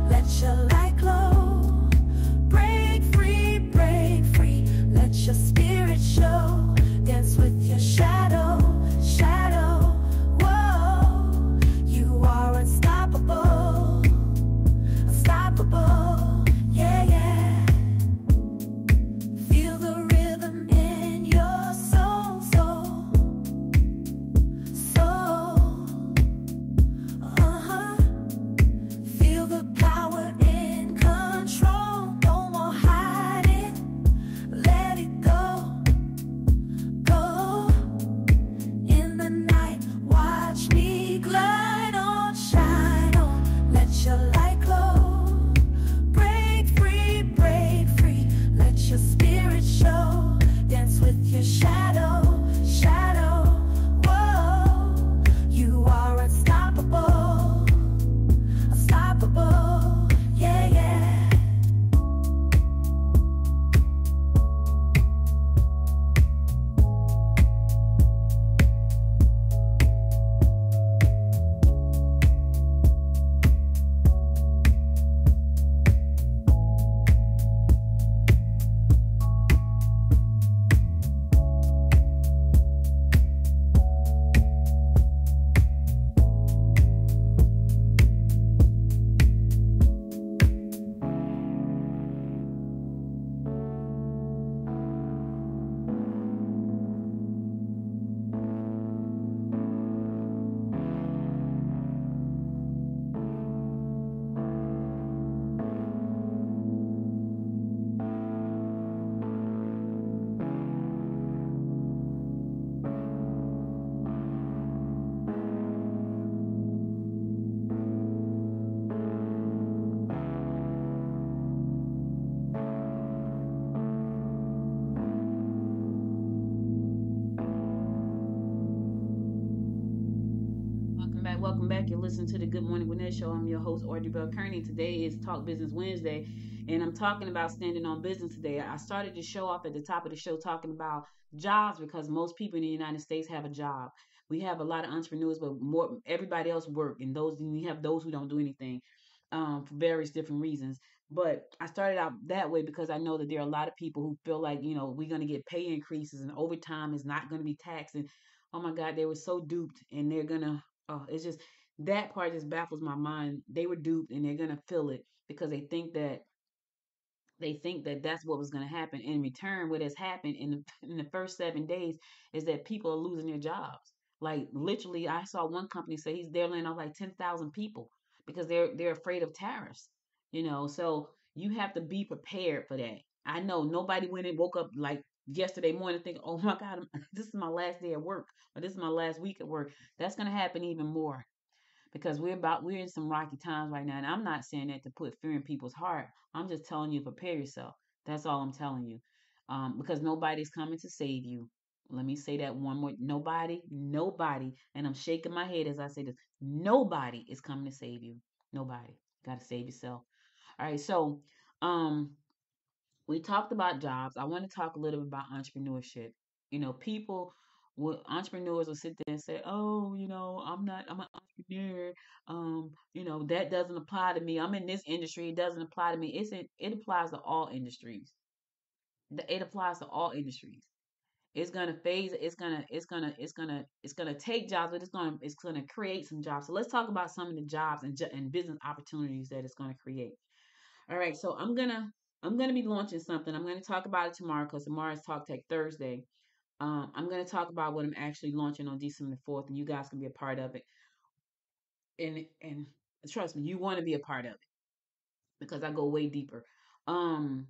[SPEAKER 3] let your light glow, break free, let your spirit show, dance with your shadow, whoa, you are unstoppable, yeah, feel the rhythm in your soul, feel the power in control, no more hiding, let it go, in the night, watch me glide on, shine on, let your light glow, break free, let your spirit show, dance with your shadow, whoa, you are unstoppable, yeah.
[SPEAKER 2] Welcome back. You're listening to the Good Morning Gwinnett Show. I'm your host, Audrey Bell-Kearney. Today is Talk Business Wednesday. And I'm talking about standing on business today. I started the show off at the top of the show talking about jobs because most people in the United States have a job. We have a lot of entrepreneurs, but more everybody else work, and those and you have those who don't do anything for various different reasons. But I started out that way because I know that there are a lot of people who feel like, we're going to get pay increases and overtime is not going to be taxed. And oh my God, they were so duped and they're going to, oh, it's just that part just baffles my mind. They were duped and they're going to feel it because they think that that's what was going to happen. In return, what has happened in the first 7 days is that people are losing their jobs. Like literally, I saw one company say they're laying off like 10,000 people because they're afraid of tariffs. So you have to be prepared for that. I know nobody went and woke up like yesterday morning thinking, "Oh my God, this is my last day at work or this is my last week at work." That's going to happen even more because we're in some rocky times right now, and I'm not saying that to put fear in people's heart. I'm just telling you prepare yourself. That's all I'm telling you, because nobody's coming to save you. Let me say that one more. Nobody, and I'm shaking my head as I say this. Nobody is coming to save you. Nobody. You got to save yourself. All right. So, um, we talked about jobs. I want to talk a little bit about entrepreneurship. People, entrepreneurs will sit there and say, "Oh, I'm an entrepreneur. That doesn't apply to me. I'm in this industry. It doesn't apply to me." It applies to all industries. It applies to all industries. It's gonna phase. It's gonna take jobs, but it's gonna create some jobs. So let's talk about some of the jobs and business opportunities that it's gonna create. All right, so I'm gonna be launching something. I'm gonna talk about it tomorrow because tomorrow is Talk Tech Thursday. I'm gonna talk about what I'm actually launching on December 4th, and you guys can be a part of it. And trust me, you want to be a part of it because I go way deeper. Um,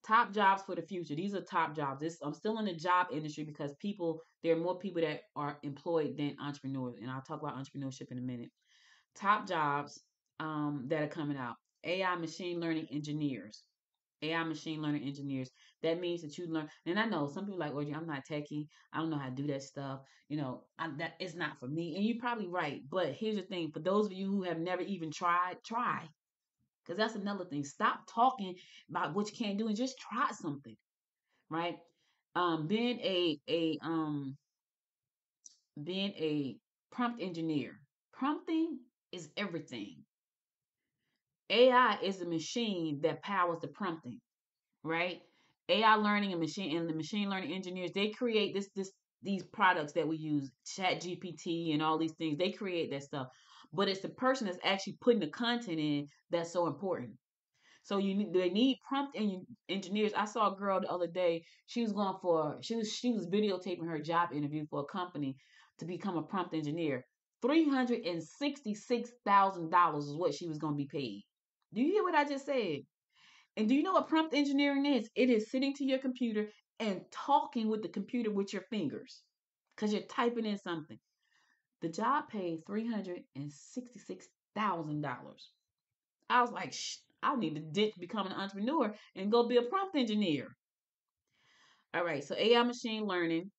[SPEAKER 2] Top jobs for the future. These are top jobs. I'm still in the job industry because there are more people that are employed than entrepreneurs, and I'll talk about entrepreneurship in a minute. Top jobs that are coming out: AI machine learning engineers. AI machine learning engineers. That means that you learn. And I know some people like, Audrey, I'm not techie. I don't know how to do that stuff. That it's not for me. And you're probably right. But here's the thing: for those of you who have never even tried, try. Because that's another thing. Stop talking about what you can't do and just try something, right? Being a prompt engineer. Prompting is everything. AI is a machine that powers the prompting, right? AI learning and the machine learning engineers, they create these products that we use, Chat GPT and all these things. They create that stuff. But it's the person that's actually putting the content in that's so important. So they need engineers. I saw a girl the other day. She was videotaping her job interview for a company to become a prompt engineer. $366,000 is what she was going to be paid. Do you hear what I just said? And do you know what prompt engineering is? It is sitting to your computer and talking with the computer with your fingers because you're typing in something. The job pays $366,000. I was like, I need to ditch becoming an entrepreneur and go be a prompt engineer. All right, so AI machine learning.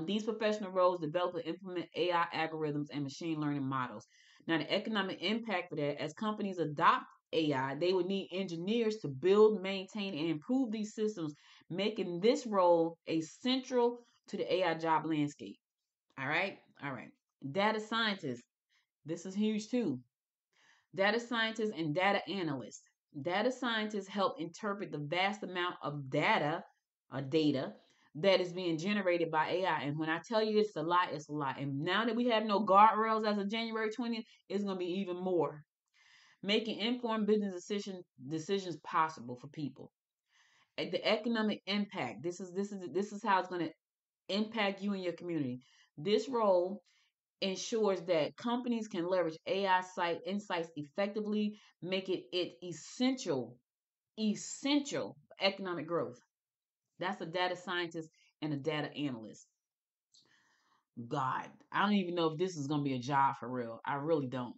[SPEAKER 2] These professional roles develop and implement AI algorithms and machine learning models. Now, the economic impact for that, as companies adopt AI, they would need engineers to build, maintain, and improve these systems, making this role a central to the AI job landscape. All right. Data scientists. This is huge too. Data scientists and data analysts. Data scientists help interpret the vast amount of data that is being generated by AI. And when I tell you it's a lot, it's a lot. And now that we have no guardrails as of January 20th, it's going to be even more. Making informed business decisions possible for people. The economic impact. This is how it's going to impact you and your community. This role ensures that companies can leverage AI site insights effectively, making it essential for economic growth. That's a data scientist and a data analyst. God, I don't even know if this is going to be a job for real. I really don't.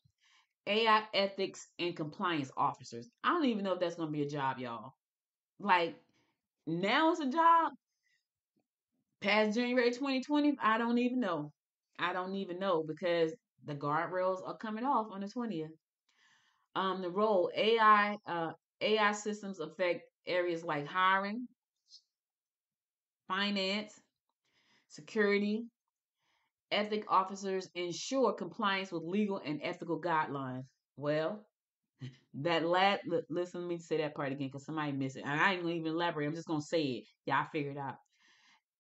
[SPEAKER 2] AI ethics and compliance officers. I don't even know if that's going to be a job, y'all. Like, now it's a job. Past January 2020, I don't even know. I don't even know because the guardrails are coming off on the 20th. The role AI AI systems affect areas like hiring, finance, security. Ethic officers ensure compliance with legal and ethical guidelines. Well, listen to me say that part again because somebody missed it. And I ain't gonna even elaborate. I'm just gonna say it. Y'all figure it out.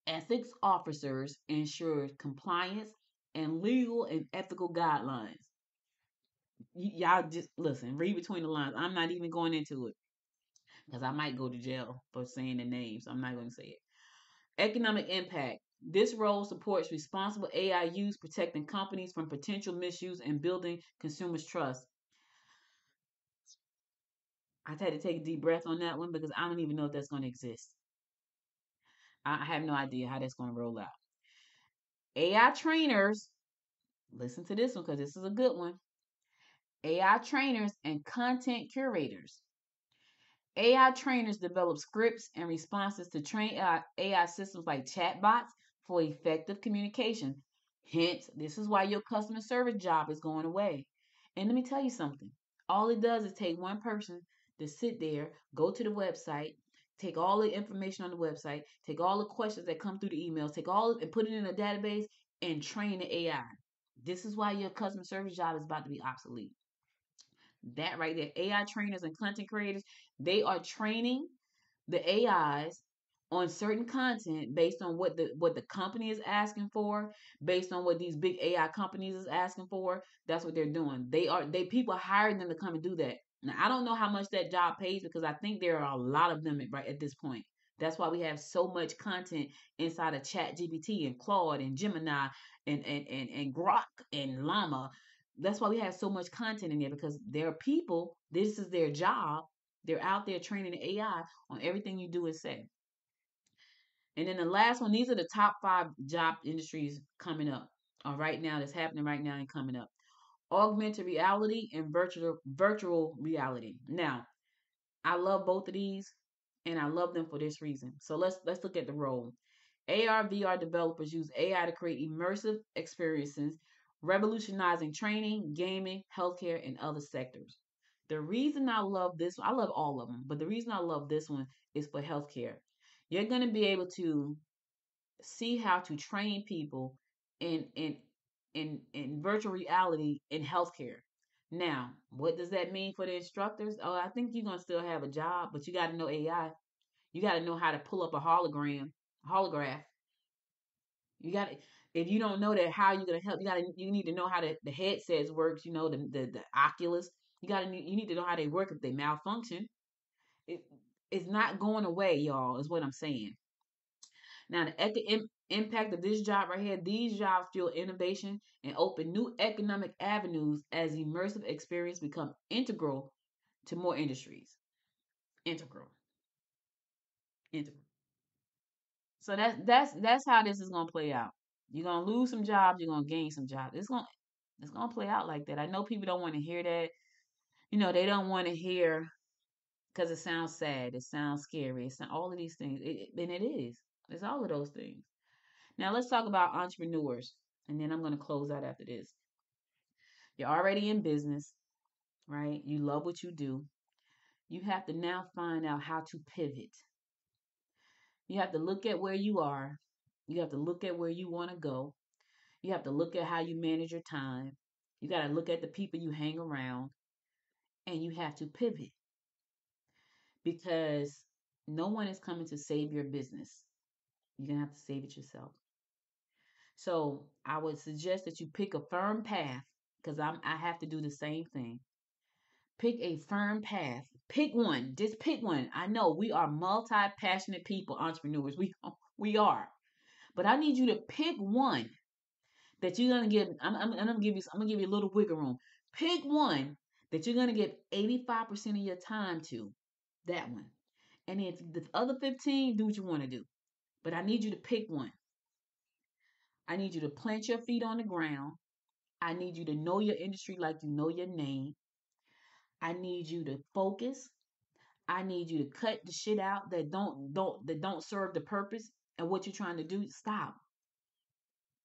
[SPEAKER 2] Ethics officers ensure compliance and legal and ethical guidelines. Y'all just listen, read between the lines. I'm not even going into it because I might go to jail for saying the names. I'm not going to say it. Economic impact. This role supports responsible AI use, protecting companies from potential misuse and building consumers' trust. I had to take a deep breath on that one because I don't even know if that's going to exist. I have no idea how that's going to roll out. AI trainers, listen to this one because this is a good one. AI trainers and content curators. AI trainers develop scripts and responses to train AI systems like chatbots for effective communication. Hence, this is why your customer service job is going away. And let me tell you something. All it does is take one person to sit there, go to the website, take all the information on the website, take all the questions that come through the emails, take all and put it in a database and train the AI. This is why your customer service job is about to be obsolete. That right there, AI trainers and content creators, they are training the AIs on certain content based on what the company is asking for, based on what these big AI companies is asking for. That's what they're doing. They people are hiring them to come and do that. Now I don't know how much that job pays because I think there are a lot of them right at this point. That's why we have so much content inside of Chat GPT and Claude and Gemini and Grok and Llama. That's why we have so much content in there because there are people, this is their job. They're out there training the AI on everything you do and say. And then the last one, these are the top 5 job industries coming up. Right now, that's happening right now and coming up. Augmented reality and virtual reality. Now, I love both of these, and I love them for this reason. So let's look at the role. AR VR developers use AI to create immersive experiences, revolutionizing training, gaming, healthcare, and other sectors. The reason I love this, I love all of them, but the reason I love this one is for healthcare. You're going to be able to see how to train people in virtual reality in healthcare. Now, what does that mean for the instructors? Oh, I think you're gonna still have a job, but you got to know AI. You got to know how to pull up a holograph. You got to, if you don't know that, how you gonna help? You need to know how the headsets works. You know the Oculus. You need to know how they work if they malfunction. It, it's not going away, y'all. Is what I'm saying. Now, the impact of this job right here, these jobs fuel innovation and open new economic avenues as immersive experience become integral to more industries. Integral, integral. So that's how this is gonna play out. You're gonna lose some jobs, you're gonna gain some jobs. It's gonna play out like that. I know people don't want to hear that. They don't want to hear because it sounds sad, it sounds scary, it's all of these things, and it is. It's all of those things. Now let's talk about entrepreneurs, and then I'm going to close out after this. You're already in business, right? You love what you do. You have to now find out how to pivot. You have to look at where you are. You have to look at where you want to go. You have to look at how you manage your time. You got to look at the people you hang around, and you have to pivot because no one is coming to save your business. You're going to have to save it yourself. So I would suggest that you pick a firm path because I have to do the same thing. Pick a firm path. Pick one. Just pick one. I know we are multi-passionate people, entrepreneurs. We are. But I need you to pick one that you're gonna give. I'm gonna give you a little wiggle room. Pick one that you're gonna give 85% of your time to. That one. And then the other 15, do what you want to do. But I need you to pick one. I need you to plant your feet on the ground. I need you to know your industry like you know your name. I need you to focus. I need you to cut the shit out that don't serve the purpose and what you're trying to do. Stop.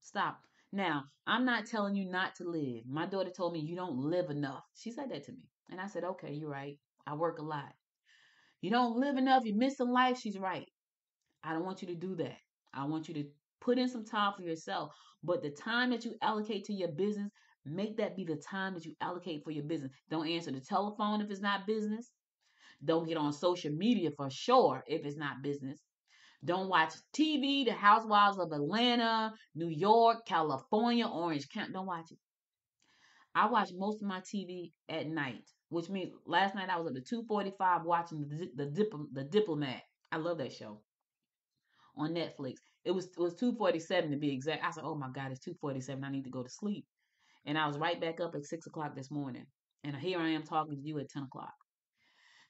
[SPEAKER 2] Stop. Now, I'm not telling you not to live. My daughter told me you don't live enough. She said that to me. And I said, okay, you're right. I work a lot. You don't live enough, you're missing life. She's right. I don't want you to do that. I want you to put in some time for yourself. But the time that you allocate to your business, make that be the time that you allocate for your business. Don't answer the telephone if it's not business. Don't get on social media for sure if it's not business. Don't watch TV, The Housewives of Atlanta, New York, California, Orange County. Don't watch it. I watch most of my TV at night, which means last night I was up to 2:45 watching the Diplomat. I love that show on Netflix. It was 2:47 to be exact. I said, "Oh my God, it's 2:47. I need to go to sleep." And I was right back up at 6 o'clock this morning. And here I am talking to you at 10 o'clock.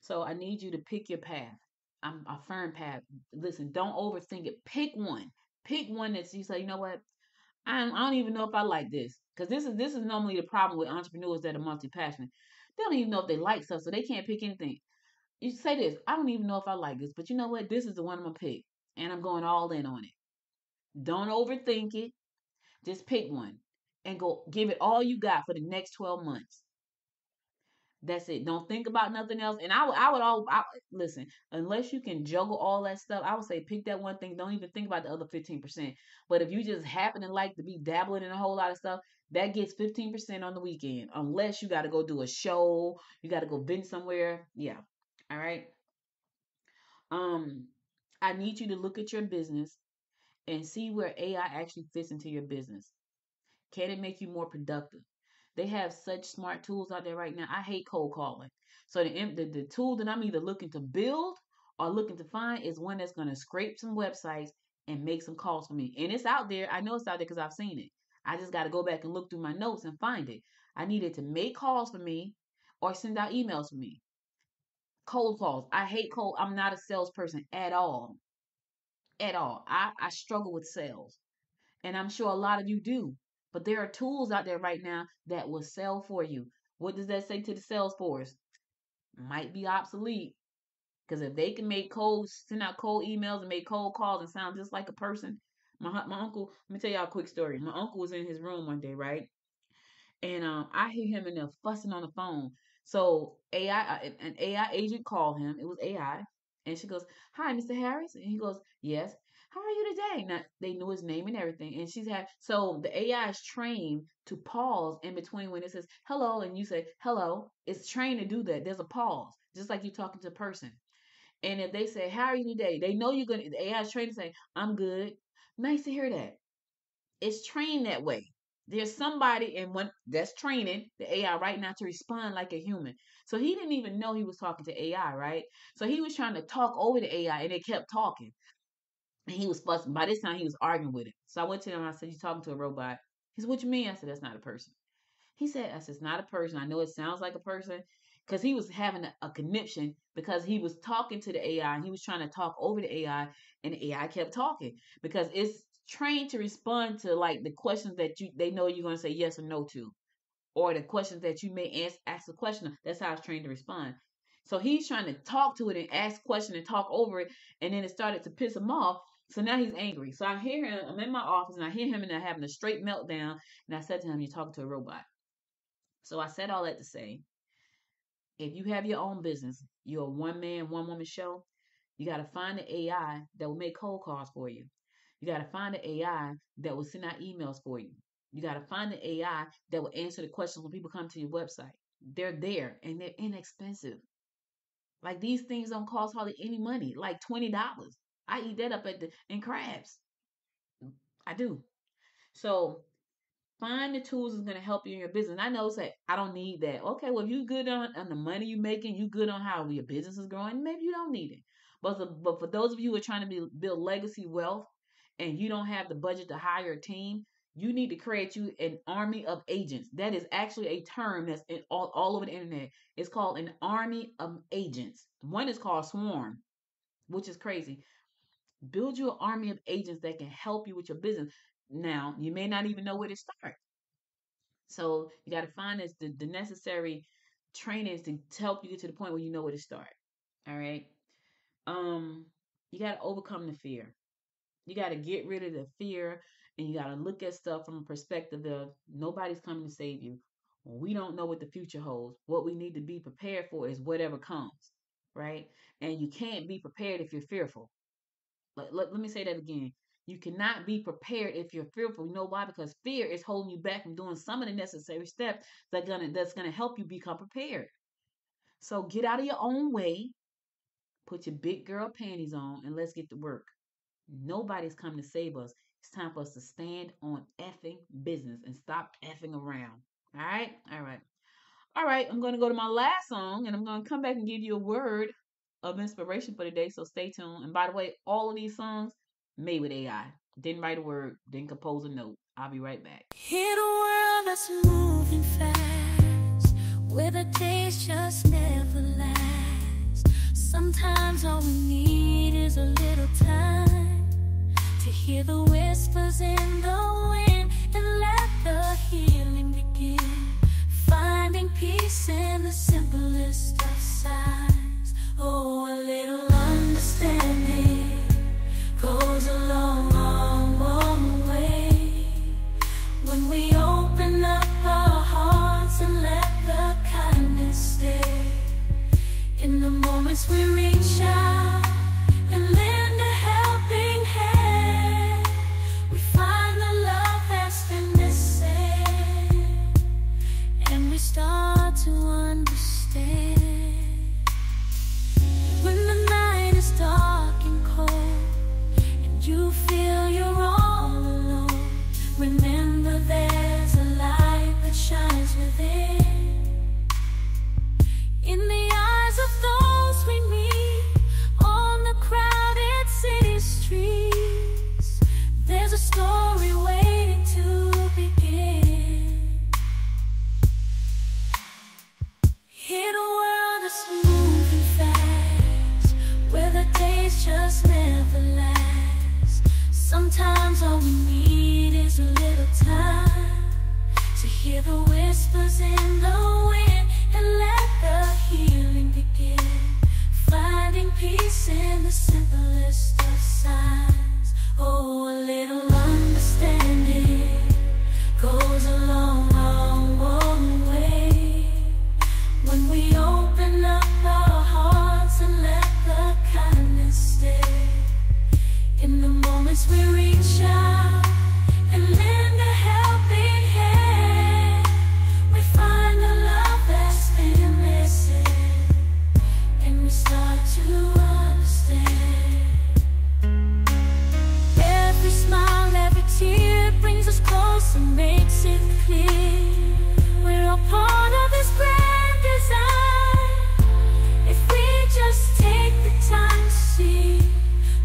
[SPEAKER 2] So I need you to pick your path. I'm a firm path. Listen, don't overthink it. Pick one. Pick one that you say, you know what? I don't even know if I like this. Because this is normally the problem with entrepreneurs that are multi passionate. They don't even know if they like stuff, so they can't pick anything. You say this, I don't even know if I like this, but you know what? This is the one I'm gonna pick. And I'm going all in on it. Don't overthink it. Just pick one and go give it all you got for the next 12 months. That's it. Don't think about nothing else. And listen. Unless you can juggle all that stuff, I would say pick that one thing. Don't even think about the other 15%. But if you just happen to like to be dabbling in a whole lot of stuff, that gets 15% on the weekend. Unless you got to go do a show, you got to go vent somewhere. Yeah. All right. Um, I need you to look at your business and see where AI actually fits into your business. Can it make you more productive? They have such smart tools out there right now. I hate cold calling. So the tool that I'm either looking to build or looking to find is one that's going to scrape some websites and make some calls for me. And it's out there. I know it's out there because I've seen it. I just got to go back and look through my notes and find it. I needed to make calls for me or send out emails for me. Cold calls. I hate cold. I'm not a salesperson at all. At all. I struggle with sales. And I'm sure a lot of you do. But there are tools out there right now that will sell for you. What does that say to the sales force? Might be obsolete. Because if they can send out cold emails and make cold calls and sound just like a person. My uncle, let me tell y'all a quick story. My uncle was in his room one day, right? And I hear him in there fussing on the phone. So an AI agent called him. It was AI, and she goes, "Hi, Mr. Harris," and he goes, "Yes. How are you today?" Now they knew his name and everything, and so the AI is trained to pause in between when it says hello and you say hello. It's trained to do that. There's a pause, just like you're talking to a person. And if they say, "How are you today?" They know you're gonna. The AI is trained to say, "I'm good." Nice to hear that. It's trained that way. There's somebody in one that's training the AI right now to respond like a human. So he didn't even know he was talking to AI, right? So he was trying to talk over the AI and it kept talking. And he was fussing. By this time, he was arguing with it. So I went to him and I said, "You talking to a robot?" He said, "What you mean?" I said, "That's not a person." He said, I said, "It's not a person. I know it sounds like a person." Because he was having a conniption because he was talking to the AI and he was trying to talk over the AI and the AI kept talking because it's trained to respond to like the questions that they know you're going to say yes or no to, or the questions that you may ask the question. That's how it's trained to respond. So he's trying to talk to it and ask questions and talk over it, and then it started to piss him off. So now he's angry. So I hear him. I'm in my office and I hear him and they're having a straight meltdown. And I said to him, "You're talking to a robot." So I said all that to say, if you have your own business, you're a one man, one woman show, you got to find the AI that will make cold calls for you. You got to find the AI that will send out emails for you. You got to find the AI that will answer the questions when people come to your website. They're there and they're inexpensive. Like these things don't cost hardly any money, like $20. I eat that up in crabs. I do. So find the tools that's going to help you in your business. I know, say, I don't need that. Okay, well, if you good on the money you're making, you good on how your business is growing, maybe you don't need it. But for those of you who are trying to build legacy wealth and you don't have the budget to hire a team, you need to create you an army of agents. That is actually a term that's all over the internet. It's called an army of agents. One is called swarm, which is crazy. Build you an army of agents that can help you with your business. Now, you may not even know where to start. So you got to find the necessary trainings to help you get to the point where you know where to start. All right. Um, you got to overcome the fear. You got to get rid of the fear and you got to look at stuff from a perspective of nobody's coming to save you. We don't know what the future holds. What we need to be prepared for is whatever comes, right? And you can't be prepared if you're fearful. Let me say that again. You cannot be prepared if you're fearful. You know why? Because fear is holding you back from doing some of the necessary steps that's gonna help you become prepared. So get out of your own way, put your big girl panties on, and let's get to work. Nobody's coming to save us. It's time for us to stand on effing business and stop effing around. All right? All right. All right. I'm going to go to my last song and I'm going to come back and give you a word of inspiration for today. So stay tuned. And by the way, all of these songs made with AI. Didn't write a word, didn't compose a note. I'll be right back.
[SPEAKER 3] In a world that's moving fast, where the days just never last, sometimes all we need is a little time to hear the whispers in the wind and let the healing begin. Finding peace in the simplest of signs. Oh, a little understanding goes a long, long, long way. When we open up our hearts and let the kindness stay. In the moments we reach out and lend a helping hand, we find the love that's been missing, and we start to understand. When the night is dark and cold and you feel you're all alone, remember there's a light that shines within. In the eyes of those we meet on the crowded city streets, there's a story waiting to begin. In a world that's moving fast, where the days just never last, sometimes all we need is a little time to hear the whispers in the wind and let the healing begin. Finding peace in the simplest of signs. Oh, a little understanding goes a long, long, long way. When we open up our hearts and let the kindness stay. In the moments we reach out and lend a helping hand, we find the love that's been missing, and we start to understand. Every smile, every tear brings us closer, makes it clear we're all part of this grand design. If we just take the time to see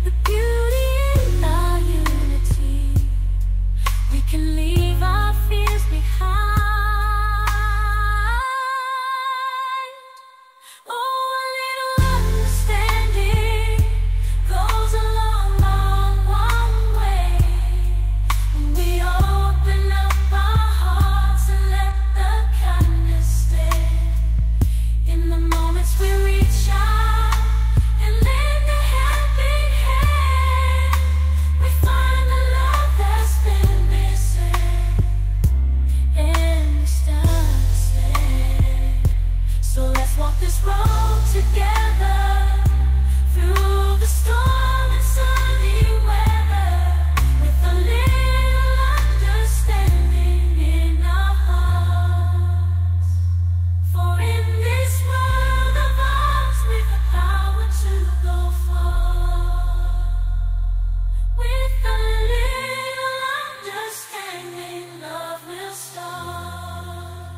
[SPEAKER 3] the beauty in our unity, we can leave our fears behind. Oh, a little understanding goes a long, long, long way. When we open up our hearts and let the kindness stay. In the moments we reach out and lend a helping hand, we find the love that's been missing, and we start to stay. So let's walk this road together through the storm and sunny weather, with a little understanding in our hearts. For in this world of ours, we've the power to go far. With a little understanding, love will start.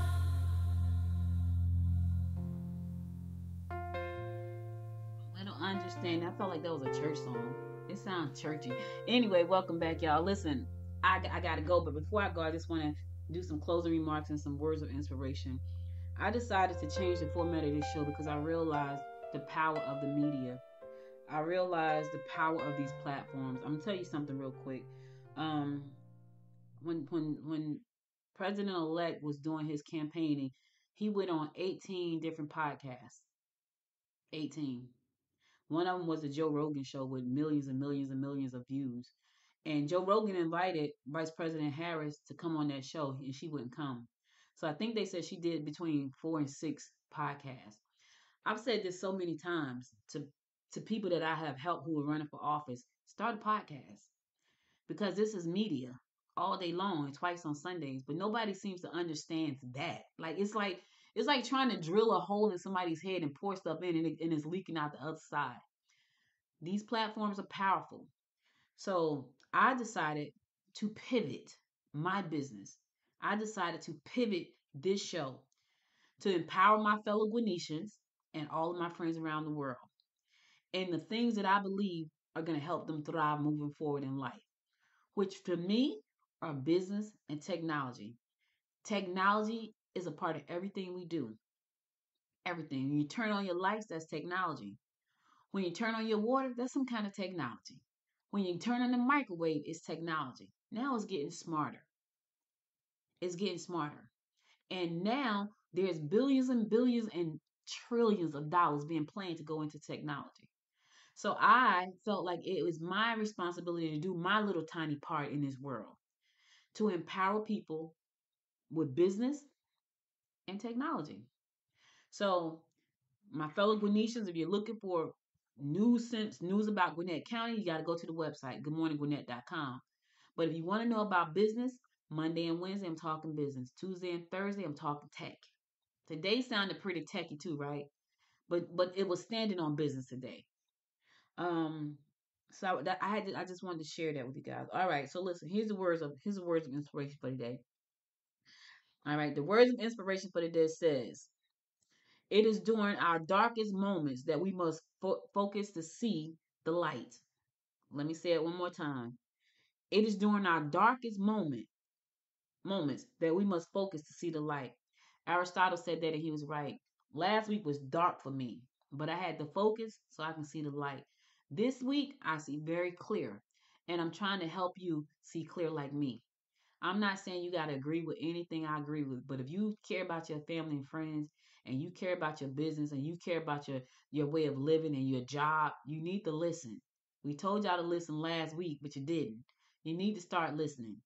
[SPEAKER 2] Little understanding. I felt like that was a church song. It sounds churchy. Anyway, welcome back, y'all. Listen, I gotta go, but before I go, I just want to do some closing remarks and some words of inspiration. I decided to change the format of this show because I realized the power of the media. I realized the power of these platforms. I'm gonna tell you something real quick. Um, when President elect was doing his campaigning, he went on 18 different podcasts. 18. One of them was the Joe Rogan show with millions and millions and millions of views. And Joe Rogan invited Vice President Harris to come on that show, and she wouldn't come. So I think they said she did between 4 and 6 podcasts. I've said this so many times to to people that I have helped who are running for office, start a podcast, because this is media all day long and twice on Sundays, but nobody seems to understand that. It's like trying to drill a hole in somebody's head and pour stuff in, and it's leaking out the other side. These platforms are powerful. So I decided to pivot my business. I decided to pivot this show to empower my fellow Gwinnetians and all of my friends around the world, and the things that I believe are going to help them thrive moving forward in life, which for me are business and technology. Technology is a part of everything we do. Everything. When you turn on your lights, that's technology. When you turn on your water, that's some kind of technology. When you turn on the microwave, it's technology. Now it's getting smarter. It's getting smarter. And now there's billions and billions and trillions of dollars being planned to go into technology. So I felt like it was my responsibility to do my little tiny part in this world to empower people with business and technology. So, my fellow Gwinnetians, if you're looking for news about Gwinnett County, you got to go to the website, goodmorninggwinnett.com. But if you want to know about business, Monday and Wednesday, I'm talking business. Tuesday and Thursday, I'm talking tech. Today sounded pretty techy too, right? But it was standing on business today. So I just wanted to share that with you guys. All right, so listen, here's the words of inspiration for today. All right, the words of inspiration for today says, "It is during our darkest moments that we must focus to see the light." Let me say it one more time. It is during our darkest moments that we must focus to see the light. Aristotle said that, and he was right. Last week was dark for me, but I had to focus so I can see the light. This week, I see very clear, and I'm trying to help you see clear like me. I'm not saying you got to agree with anything I agree with, but if you care about your family and friends, and you care about your business, and you care about your way of living and your job, you need to listen. We told y'all to listen last week, but you didn't. You need to start listening.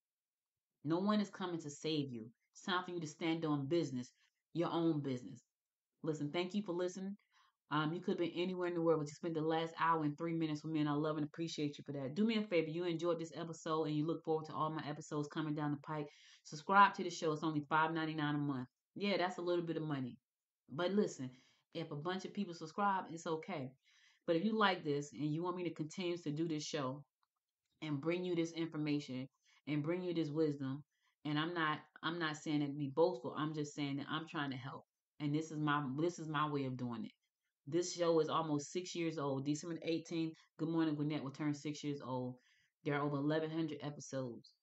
[SPEAKER 2] No one is coming to save you. It's time for you to stand on business, your own business. Listen, thank you for listening. You could have been anywhere in the world, but you spent the last hour and 3 minutes with me, and I love and appreciate you for that. Do me a favor, you enjoyed this episode, and you look forward to all my episodes coming down the pike. Subscribe to the show. It's only $5.99 a month. Yeah, that's a little bit of money. But listen, if a bunch of people subscribe, it's okay. But if you like this and you want me to continue to do this show and bring you this information and bring you this wisdom, and I'm not saying it to be boastful. I'm just saying that I'm trying to help, and this is my way of doing it. This show is almost 6 years old. December 18th, Good Morning Gwinnett will turn 6 years old. There are over 1,100 episodes.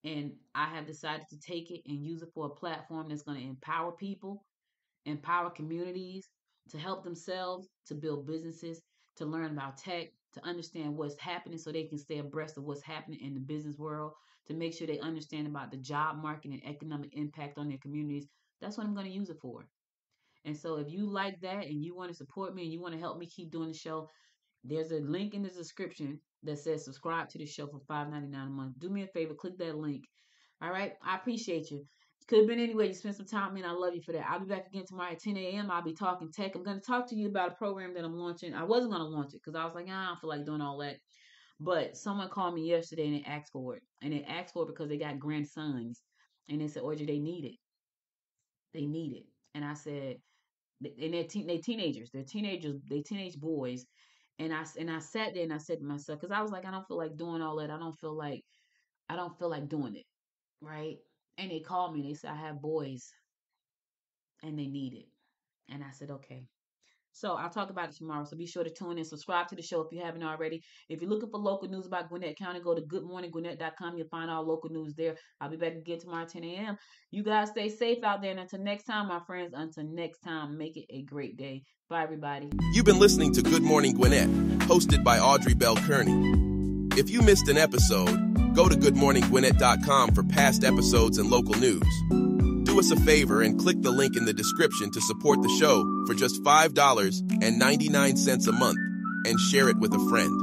[SPEAKER 2] And I have decided to take it and use it for a platform that's going to empower people, empower communities to help themselves, to build businesses, to learn about tech, to understand what's happening so they can stay abreast of what's happening in the business world, to make sure they understand about the job market and economic impact on their communities. That's what I'm going to use it for. And so if you like that and you want to support me and you want to help me keep doing the show, there's a link in the description that says subscribe to the show for $5.99 a month. Do me a favor, click that link. All right? I appreciate you. Could have been anyway. You spent some time with me, and I love you for that. I'll be back again tomorrow at 10 a.m. I'll be talking tech. I'm going to talk to you about a program that I'm launching. I wasn't going to launch it because I was like, I don't feel like doing all that. But someone called me yesterday and they asked for it. And they asked for it because they got grandsons. And they said, Audrey, they need it. They need it. And I said, and they're teenagers. They're teenage boys. And I sat there and I said to myself, because I was like, I don't feel like doing all that. I don't feel like doing it. Right? And they called me and they said, I have boys and they need it. And I said, okay. So I'll talk about it tomorrow. So be sure to tune in. Subscribe to the show if you haven't already. If you're looking for local news about Gwinnett County, go to goodmorninggwinnett.com. You'll find all local news there. I'll be back again tomorrow at 10 a.m. You guys stay safe out there. And until next time, my friends, make it a great day. Bye, everybody.
[SPEAKER 1] You've been listening to Good Morning Gwinnett, hosted by Audrey Bell-Kearney. If you missed an episode, go to goodmorninggwinnett.com for past episodes and local news. Do us a favor and click the link in the description to support the show for just $5.99 a month and share it with a friend.